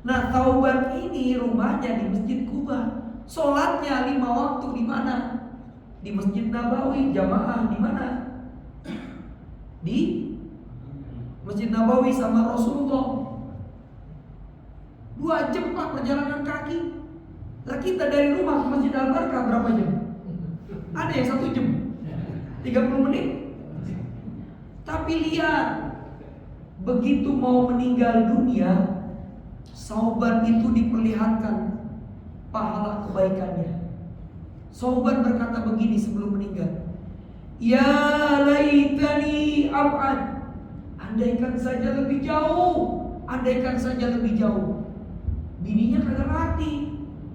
Nah, Thauban ini rumahnya di Masjid Quba. Sholatnya 5 waktu di mana? Di Masjid Nabawi. Jamaah di mana? Di Masjid Nabawi sama Rasulullah. 2 jam Pak perjalanan kaki. Lah kita dari rumah ke Masjid Al-Barkah berapa jam? Ada yang 1 jam 30 menit. Tapi lihat, begitu mau meninggal dunia, Thauban itu diperlihatkan pahala kebaikannya. Thauban berkata begini sebelum meninggal, ya laitani ab'ad, andaikan saja lebih jauh, andaikan saja lebih jauh. Bininya kagak ngerti,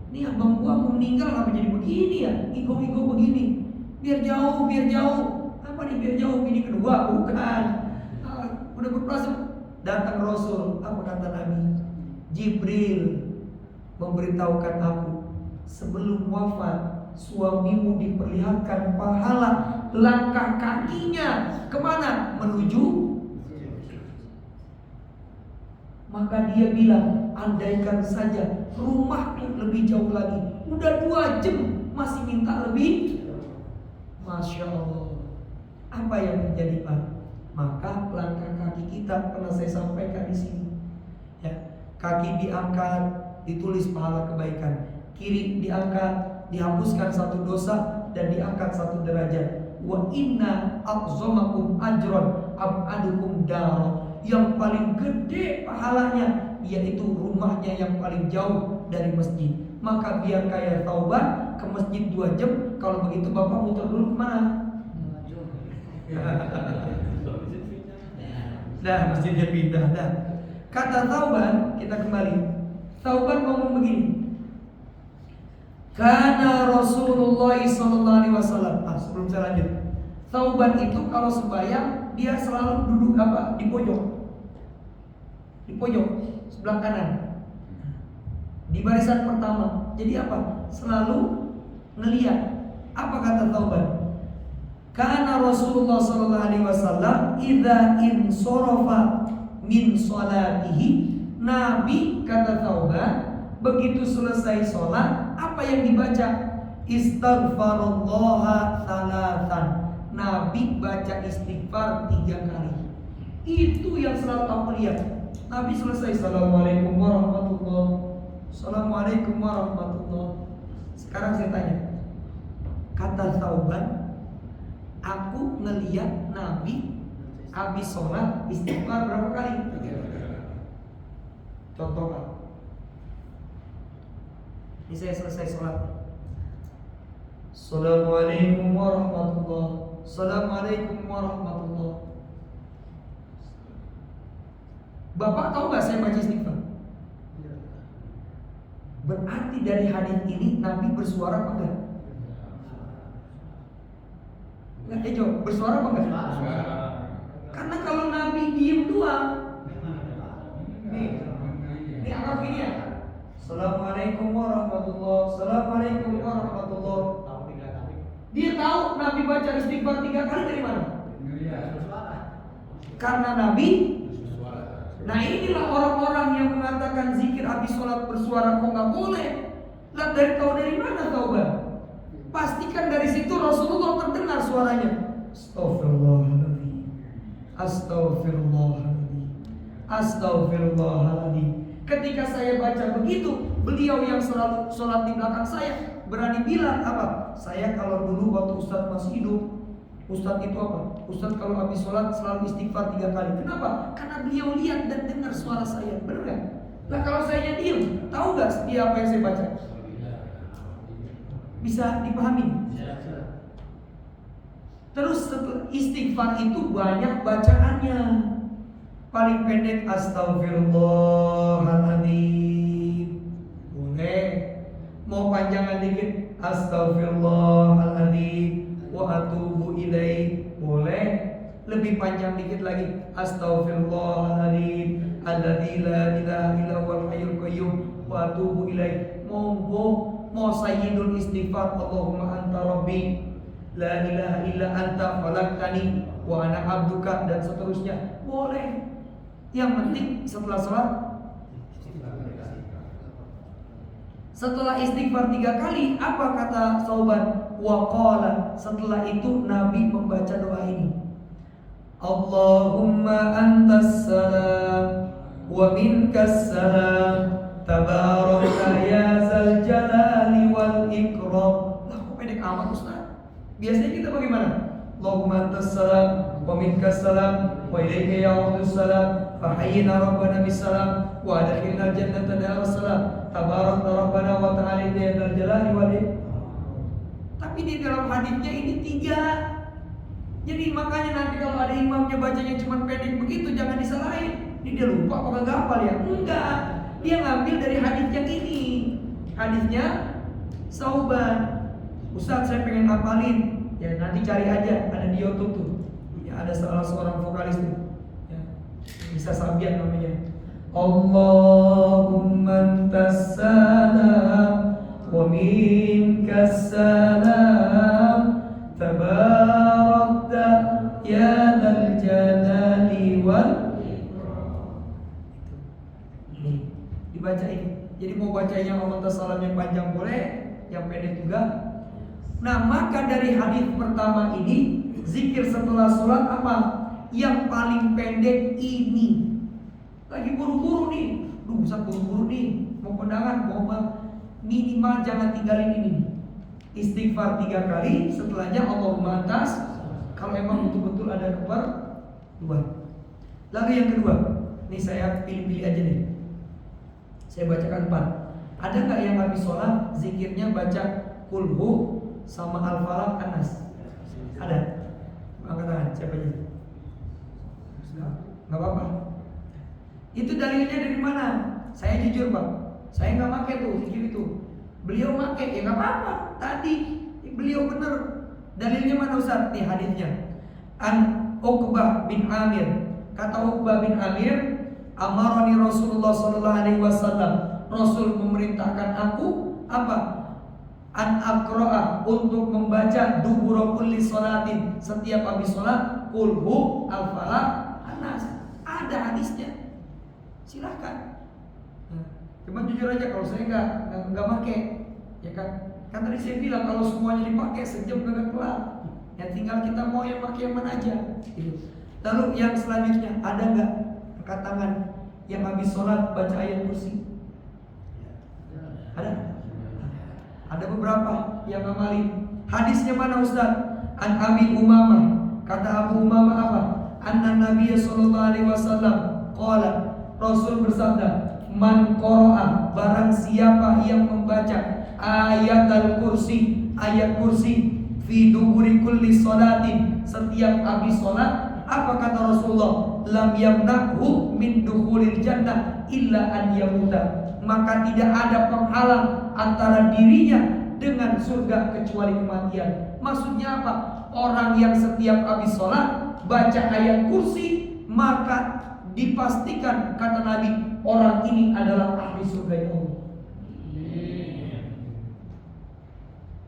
ini abang gua mau meninggal apa jadi begini ya, igo-igo begini. Biar jauh, biar jauh. Apa nih biar jauh? Bini kedua? Bukan. Udah berproses. Datang Rasul, apa kata Nabi? Jibril memberitahukan aku, sebelum wafat suamimu diperlihatkan pahala langkah kakinya kemana? Menuju. Maka dia bilang, andaikan saja rumahku lebih jauh lagi. Udah 2 jam masih minta lebih. Masya Allah. Apa yang terjadi Pak? Maka langkah kaki kita pernah saya sampaikan di sini. Ya, kaki diangkat, ditulis pahala kebaikan. Kiri diangkat, dihapuskan 1 dosa dan diangkat 1 derajat. Wa inna aqzamakum ajron ab'adukum dar. Yang paling gede pahalanya yaitu rumahnya yang paling jauh dari masjid. Maka biar kayak Thauban ke masjid 2 jam. Kalau begitu Bapak muter dulu kemana? Dah, masjidnya pindah dah. Kata Thauban, kita kembali. Thauban ngomong begini, karena Rasulullah SAW. Sebelum saya lanjut, Thauban itu kalau sembahyang dia selalu duduk di pojok. Di pojok sebelah kanan, di barisan pertama. Jadi apa? Selalu ngelihat. Apa kata Thauban? Karena Rasulullah SAW idza insarafa min salatihi, Nabi kata Thauban begitu selesai sholat, apa yang dibaca? Istighfarullah salatan. Nabi baca istighfar 3 kali. Itu yang selalu aku lihat. Nabi selesai, Assalamualaikum warahmatullahi, Assalamualaikum warahmatullahi. Sekarang saya tanya, kata Thauban, Aku ngeliat Nabi habis sholat istighfar berapa kali? 3. Contoh Pak. Ini saya selesai sholat. Assalamualaikum warahmatullahi. Assalamualaikum warahmatullahi. Bapak tahu nggak saya baca istighfar? Berarti dari hadis ini Nabi bersuara apa enggak? Nggak jawab, bersuara apa enggak? Karena kalau Nabi diem doang, ini anggap gini ya. Assalamualaikum warahmatullahi. Assalamualaikum warahmatullahi. Dia tahu Nabi baca istighfar 3 kali dari mana? Karena Nabi. Nah inilah orang-orang yang mengatakan zikir habis sholat bersuara kok nggak boleh. Lah dari mana tahu Bang? Pastikan dari situ Rasulullah terdengar suaranya. Astagfirullahaladzim. Astagfirullahaladzim. Astagfirullahaladzim. Ketika saya baca begitu, beliau yang selalu sholat di belakang saya berani bilang apa? Saya kalau dulu waktu Ustadz masih hidup, Ustadz itu apa? Ustadz kalau habis sholat selalu istighfar 3 kali. Kenapa? Karena beliau lihat dan dengar suara saya. Benar kan? Nah kalau saya diam, tahu gak setiap apa yang saya baca? Bisa dipahami? Terus istighfar itu banyak bacaannya. Paling pendek astagfirullahaladzim. Boleh. Mau panjangan dikit astagfirullahaladzim wa atubu ilaih. Boleh. Lebih panjang dikit lagi astagfirullahaladzim alladzi la ilaha illa huwal hayyul qayyum wa atubu ilaih. Monggo. Mau sayyidul istighfar Allahumma anta rabbi la ilaha illa anta khalaqtani wa ana abduka dan seterusnya. Boleh. Yang penting setelah sholat, setelah istighfar 3 kali, apa kata Sauban? Waqala. Setelah itu Nabi membaca doa ini. Allahumma antas salam wa minkas salam tabaraka ya zal jalali wal ikram. Lah kok pendek amat Ustaz? Biasanya kita bagaimana? Allahumma antas salam wa minkas salam wa ilaika ya'udus salam fahayyina rabbana bisalam wa adkhilna jannata daras salam tabarakta rabbana wa ta'ala ya dzal jalali wal ikram. Tapi di dalam hadisnya ini 3. Jadi makanya nanti kalau ada imamnya bacanya cuma pendek begitu jangan disalahin. Ini dia lupa apa enggak hafal ya? Enggak. Dia ngambil dari hadis yang ini. Hadisnya Sauban. Ustaz saya pengen hafalin. Ya nanti cari aja, ada di YouTube tuh. Ya ada salah seorang vokalis tuh. Ya, bisa Sabian namanya. Allahumma antas salam wa minkas salam tabarakta ya dzal jalali wal ikram. Ini dibaca ini. Jadi mau baca yang Allahumma salam yang panjang boleh, yang pendek juga. Nah maka dari hadis pertama ini zikir setelah sholat apa? Yang paling pendek ini. Lagi buru-buru nih, bisa buru-buru nih, mau kondangan, mau apa? Minimal jangan tinggalin ini. Istighfar 3 kali, setelahnya Allahumma antas. Kalau emang betul-betul ada keperluan. Lalu yang kedua, nih saya pilih-pilih aja nih. Saya bacakan 4. Ada nggak yang habis sholat zikirnya baca kulhu sama al-falaq anas? Ada? Angkat tangan, siapa aja? Nggak apa-apa. Itu dalilnya dari mana? Saya jujur Pak, saya nggak pakai tuh zikir itu. Beliau pakai, ya nggak apa-apa. Tadi beliau bener. Dalilnya mana Ustaz? Nih hadisnya. An Uqbah bin Amir. Kata Uqbah bin Amir, amarani Rasulullah sallallahu alaihi wasallam. Rasul memerintahkan aku apa? An aqra'a, untuk membaca dubura kulli sholatin, setiap habis sholat kulhu al-falaq anas. Ada hadisnya. Silahkan. Cuma jujur aja kalau saya nggak pakai, ya kan? Kan tadi saya bilang kalau semuanya dipakai sejam nggak kelar. Ya tinggal kita mau yang pakai yang mana aja. Gitu. Lalu yang selanjutnya ada nggak angkat tangan yang habis sholat baca ayat kursi? Ada? Ada beberapa yang ngamalin. Hadisnya mana Ustaz? An Abi Umamah, kata Abu Umamah apa? Anna Nabiy sallallahu alaihi wasallam qala, Rasul bersabda, man qara'a, barang siapa yang membaca ayat al-kursi, ayat kursi fi duburi kulli salatin, setiap habis salat, apa kata Rasulullah? Lam yamna'hu min dukhulil jannah illa an yamuta, maka tidak ada penghalang antara dirinya dengan surga kecuali kematian. Maksudnya apa? Orang yang setiap habis sholat baca ayat kursi, maka dipastikan, kata Nabi, orang ini adalah ahli surga ya Allah.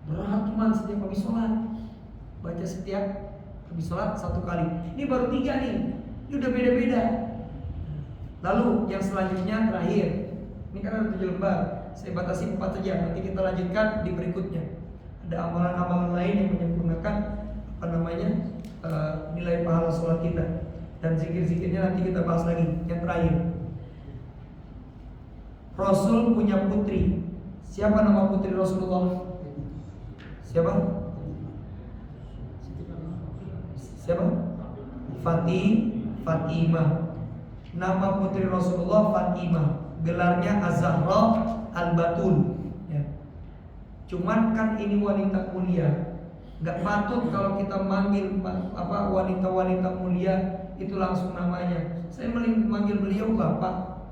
Berat teman, setiap habis sholat baca setiap habis sholat 1 kali. Ini baru 3 nih, ini udah beda-beda. Lalu yang selanjutnya terakhir, ini kan ada 7 lembar, saya batasi 4 saja, nanti kita lanjutkan di berikutnya. Ada amalan-amalan lain yang menyempurnakan nilai pahala sholat kita, dan zikir-zikirnya nanti kita bahas lagi. Yang terakhir, Rasul punya putri. Siapa nama putri Rasulullah? Siapa? Fatimah. Nama putri Rasulullah Fatimah. Gelarnya Az-Zahra Al-Batul ya. Cuman kan ini wanita mulia, nggak patut kalau kita manggil wanita-wanita mulia itu langsung namanya. Saya manggil beliau bapak,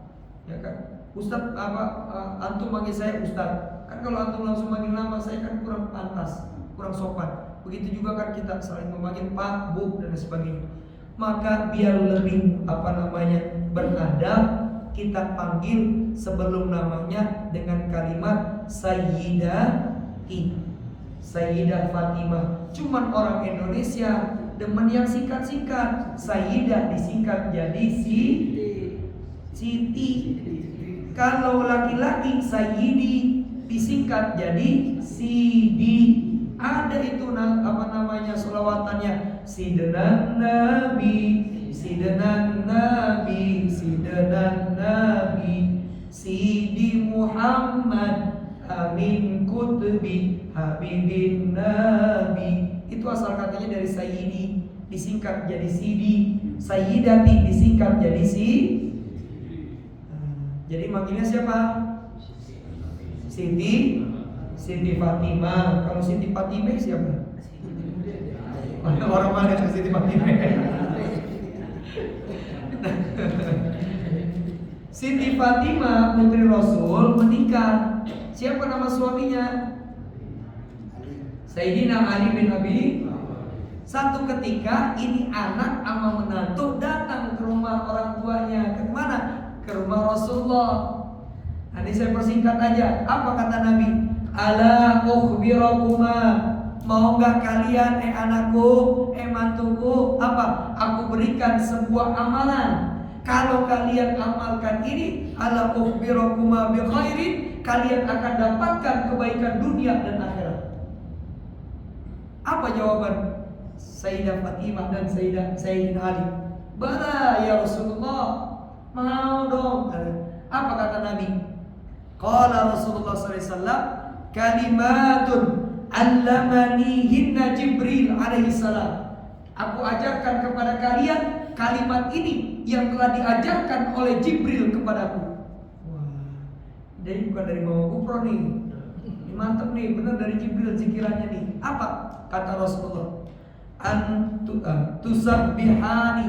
ya kan? Ustadz antum manggil saya ustadz. Kan kalau antum langsung manggil nama saya kan kurang pantas, kurang sopan. Begitu juga kan kita saling memanggil pak, bu dan sebagainya. Maka biar lebih beradab, kita panggil sebelum namanya dengan kalimat Sayyidati, Sayyidah Fatimah. Cuman orang Indonesia demen yang singkat-singkat. Sayyidah disingkat jadi Siti. Kalau laki-laki Sayyidi disingkat jadi Sidi. Ada itu selawatannya, Sidenan Nabi, Sidenan Nabi, Sidenan Nabi, Sidi Muhammad, Amin Kutubi, Habibin Nabi. Itu asal katanya dari Sayyidi, disingkat jadi Sidi. Sayyidati disingkat jadi jadi manggilnya siapa? Siti Fatimah. Kalau Siti Fatimah siapa? Orang mana yang Siti Fatimah? Siti Fatimah putri Rasul menikah. Siapa nama suaminya? Sayyidina Ali bin Abi. Satu ketika ini anak sama menantu datang ke rumah orang tuanya. Ke mana? Ke rumah Rasulullah. Nanti saya persingkat aja. Apa kata Nabi? Ala ukhbirakuma, mau gak kalian anakku, mantuku, apa? Aku berikan sebuah amalan. Kalau kalian amalkan ini, ala ukhbirakuma bi khairin, kalian akan dapatkan kebaikan dunia dan akhirat. Apa jawaban Sayyidah Fatimah dan Sayyidina Ali? Bala ya Rasulullah, mau dong. Apa kata Nabi? Qala Rasulullah sallallahu alaihi wasallam, kalimatun allamanihinna Jibril alaihi salam. Aku ajarkan kepada kalian kalimat ini yang telah diajarkan oleh Jibril kepadaku. Wah, jadi bukan dari Mama Kupro nih. Ini mantep nih, benar dari Jibril zikirannya nih. Apa kata Rasulullah? Tusabbihani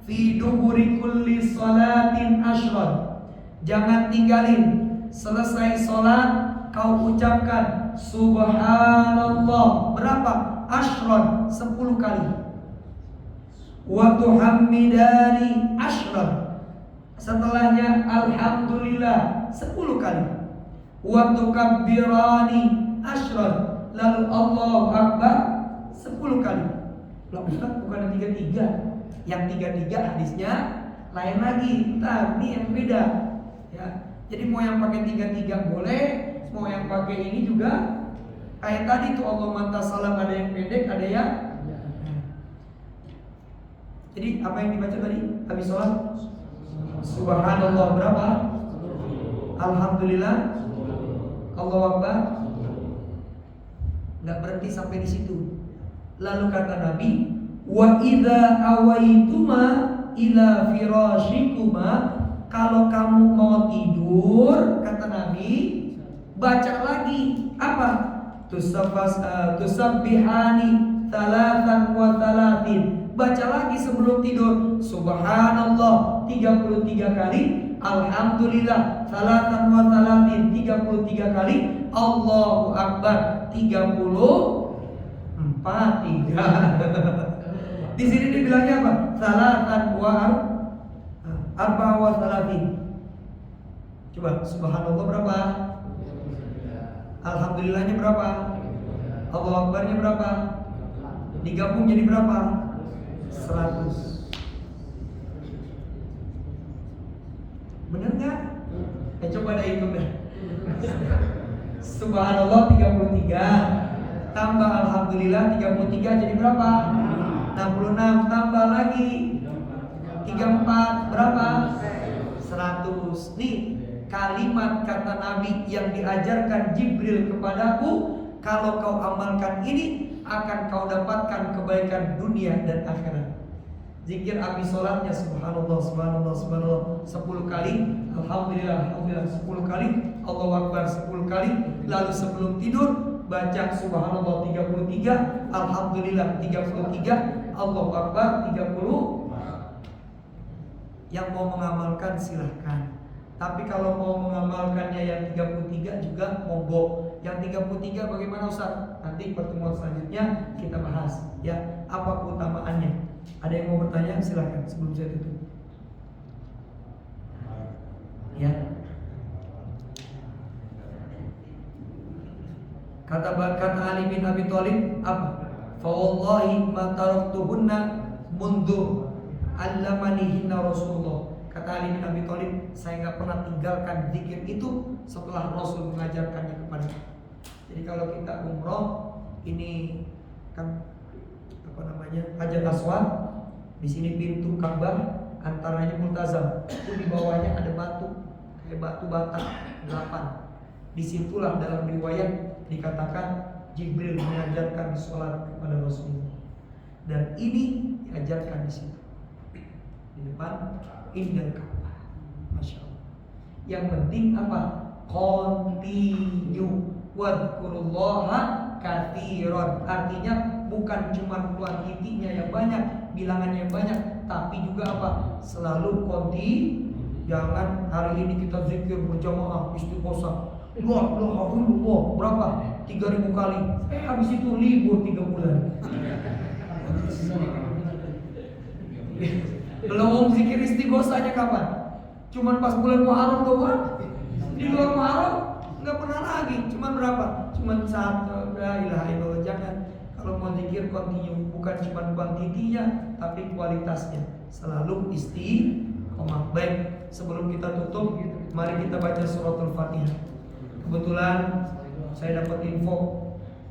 fi duburi kulli salatin ashran. Jangan tinggalin, selesai sholat kau ucapkan Subhanallah berapa? Ashran, 10 kali. Wa tuhammidani ashran, setelahnya Alhamdulillah 10 kali. Wa tukabbirani ashran, lalu Allahu Akbar 10 kali. Lah Ustaz, bukan 33. Yang 33 hadisnya lain lagi. Entar ini yang beda ya. Jadi mau yang pakai 33 boleh, mau yang pakai ini juga. Kayak tadi tuh Allah manta salam, ada yang pendek, ada yang. Jadi apa yang dibaca tadi habis sholat? Subhanallah berapa? Alhamdulillah, Allahu Akbar. Nggak berhenti sampai di situ. Lalu kata Nabi, wa idza awaituma ila firasyikuma, kalau kamu mau tidur, kata Nabi, baca lagi apa? Tusabbihani talatan wa talatin. Baca lagi sebelum tidur, subhanallah 33 kali, alhamdulillah talatan wa talatin 33 kali, Allahu akbar 3. Di sini dibilangnya apa? Salatan wa arba wa salatin. Coba subhanallah berapa? Alhamdulillahnya berapa? Allahu akbarnya berapa? Digabung jadi berapa? 100. Bener nggak? Coba dah hitung dah. Subhanallah 33 tambah alhamdulillah 33 jadi berapa? 66 tambah lagi 34 berapa? 100. Nih kalimat kata Nabi yang diajarkan Jibril kepadaku, kalau kau amalkan ini akan kau dapatkan kebaikan dunia dan akhirat. Zikir habis sholatnya subhanallah subhanallah subhanallah 10 kali, alhamdulillah alhamdulillah 10 kali, Allahu akbar 10 kali. Lalu sebelum tidur baca subhanallah 33, alhamdulillah 33, Allahu akbar 30. Yang mau mengamalkan silahkan. Tapi kalau mau mengamalkannya yang 33 juga monggo. Yang 33 bagaimana Ustaz? Nanti pertemuan selanjutnya kita bahas ya, apa keutamaannya. Ada yang mau bertanya silahkan sebelum saya tutup. Ya. Kata Ali bin Abi Thalib apa? Fa wallahi ma taraktuhunna mundu allamanihinna Rasulullah. Kata Ali bin Abi Thalib, saya enggak pernah tinggalkan zikir itu setelah Rasul mengajarkannya kepada kita. Jadi kalau kita umroh ini kan apa namanya? Hajar Aswad. Di sini pintu Ka'bah, antaranya Multazam. Itu di bawahnya ada batu, kayak batu bata 8. Disitulah dalam riwayat dikatakan Jibril mengajarkan sholat kepada Rasulullah. Dan ini diajarkan di situ, di depan Indal Ka'bah. Masya Allah. Yang penting apa? Continue. Wadkurullaha katsiran. Artinya bukan cuma kuantitinya yang banyak, bilangannya yang banyak, tapi juga apa? Selalu continue. Jangan hari ini kita zikir berjamaah istighosah. La ilaha illallah berapa? 3000 kali. Habis itu libur 3 bulan. Belum zikir istighosahnya kapan? Cuman pas bulan Muharram doang. Di luar Muharram enggak pernah lagi. Cuman berapa? Cuman 1. La ilaha illallah. Jangan. Kalau mau zikir continue, bukan cuma kuantitinya tapi kualitasnya. Selalu istiqomah. Baik, sebelum kita tutup, mari kita baca suratul Fatihah. Kebetulan saya dapat info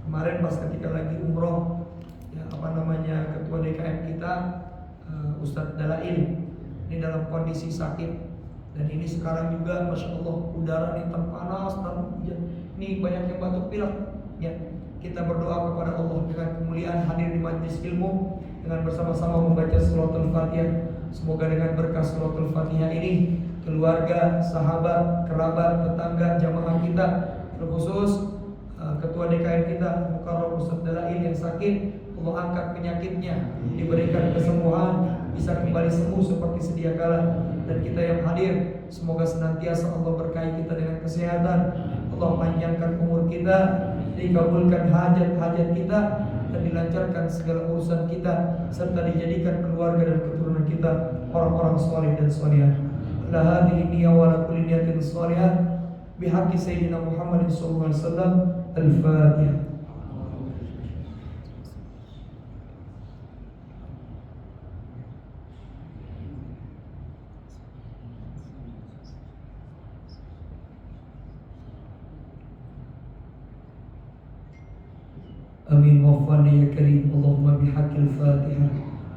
kemarin pas ketika lagi umroh, ya apa namanya, ketua DKM kita Ustadz Dalail ini dalam kondisi sakit, dan ini sekarang juga masya Allah udara ini panas dan hujan, ini banyak yang batuk pilek. Ya, kita berdoa kepada Allah dengan kemuliaan hadir di majelis ilmu dengan bersama-sama membaca suratul Fatihah. Semoga dengan berkah suratul Fatihah ini keluarga, sahabat, kerabat, tetangga, jamaah kita, terkhusus ketua DKM kita Mukarram Ustadz Dalail yang sakit, Allah angkat penyakitnya, diberikan kesembuhan, bisa kembali sembuh seperti sedia kala. Dan kita yang hadir, semoga senantiasa Allah berkahi kita dengan kesehatan, Allah panjangkan umur kita, dikabulkan hajat-hajat kita, dan dilancarkan segala urusan kita, serta dijadikan keluarga dan keturunan kita orang-orang saleh dan salihah. La hadhihi niyya wa la kulli niyatin salihah bihaqqi sayyidina Muhammadin sallallahu alaihi wasallam. Al-Fatihah. Amin wa fana ya karim. Allahumma bihaqqil Fatihah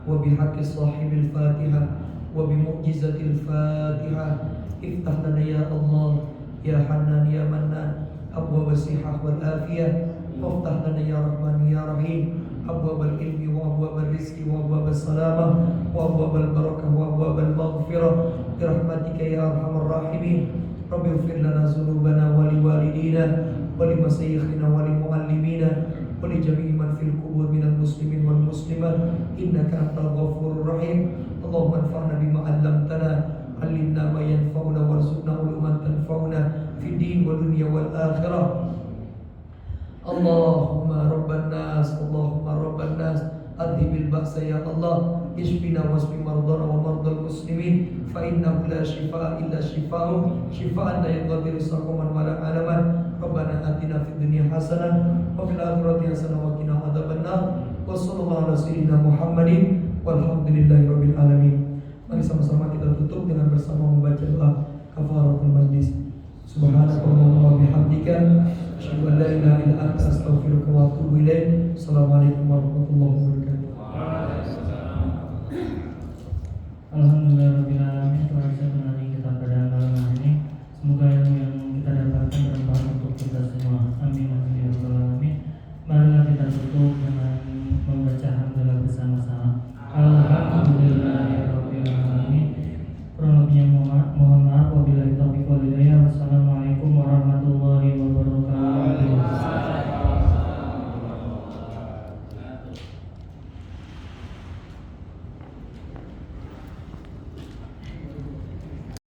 wa bihaqqi sahibil Fatihah wa bimu'jizatil Fatihah iftah lana ya Allah ya Hannan ya Mannan abwaab as-sihah wal afiyah waftah lana ya Rahman ya Rahim أبواب العلم وأبواب الرزق وأبواب السلامة وأبواب البركة وأبواب المغفرة برحمتك يا أرحم الراحمين. رب اغفر لنا ذنوبنا ولوالدينا ولمشايخنا ولمعلمينا ولجميع من في القبور من المسلمين والمسلمات إنك أنت الغفور الرحيم. اللهم انفعنا بما علمتنا، علمنا ما ينفعنا وارزقنا علوما تنفعنا في الدين والدنيا والآخرة. اللهم رب الناس، اللهم رب الناس أذهب البأس يا الله، اشفنا واشف مرضانا ومرضى المسلمين، فإنه لا شفاء إلا شفاءك، شفاء لا يغادر سقما ولا ألما. ربنا آتنا في الدنيا حسنة وفي الآخرة حسنة وقنا عذاب النار. وصلى الله على سيدنا محمد walhamdulillahi rabbil alamin. Mari sama-sama kita tutup dengan bersama membaca doa kafaratul majlis. Subhanakallahumma wa bihamdika asyhadu an la ilaha illa anta astaghfiruka wa atubu ilaik. Assalamualaikum warahmatullahi wabarakatuh. Alhamdulillahirabbil alamin. Telah kita pada malam ini. Semoga ilmu yang kita dapatkan bermanfaat untuk kita semua. Amin.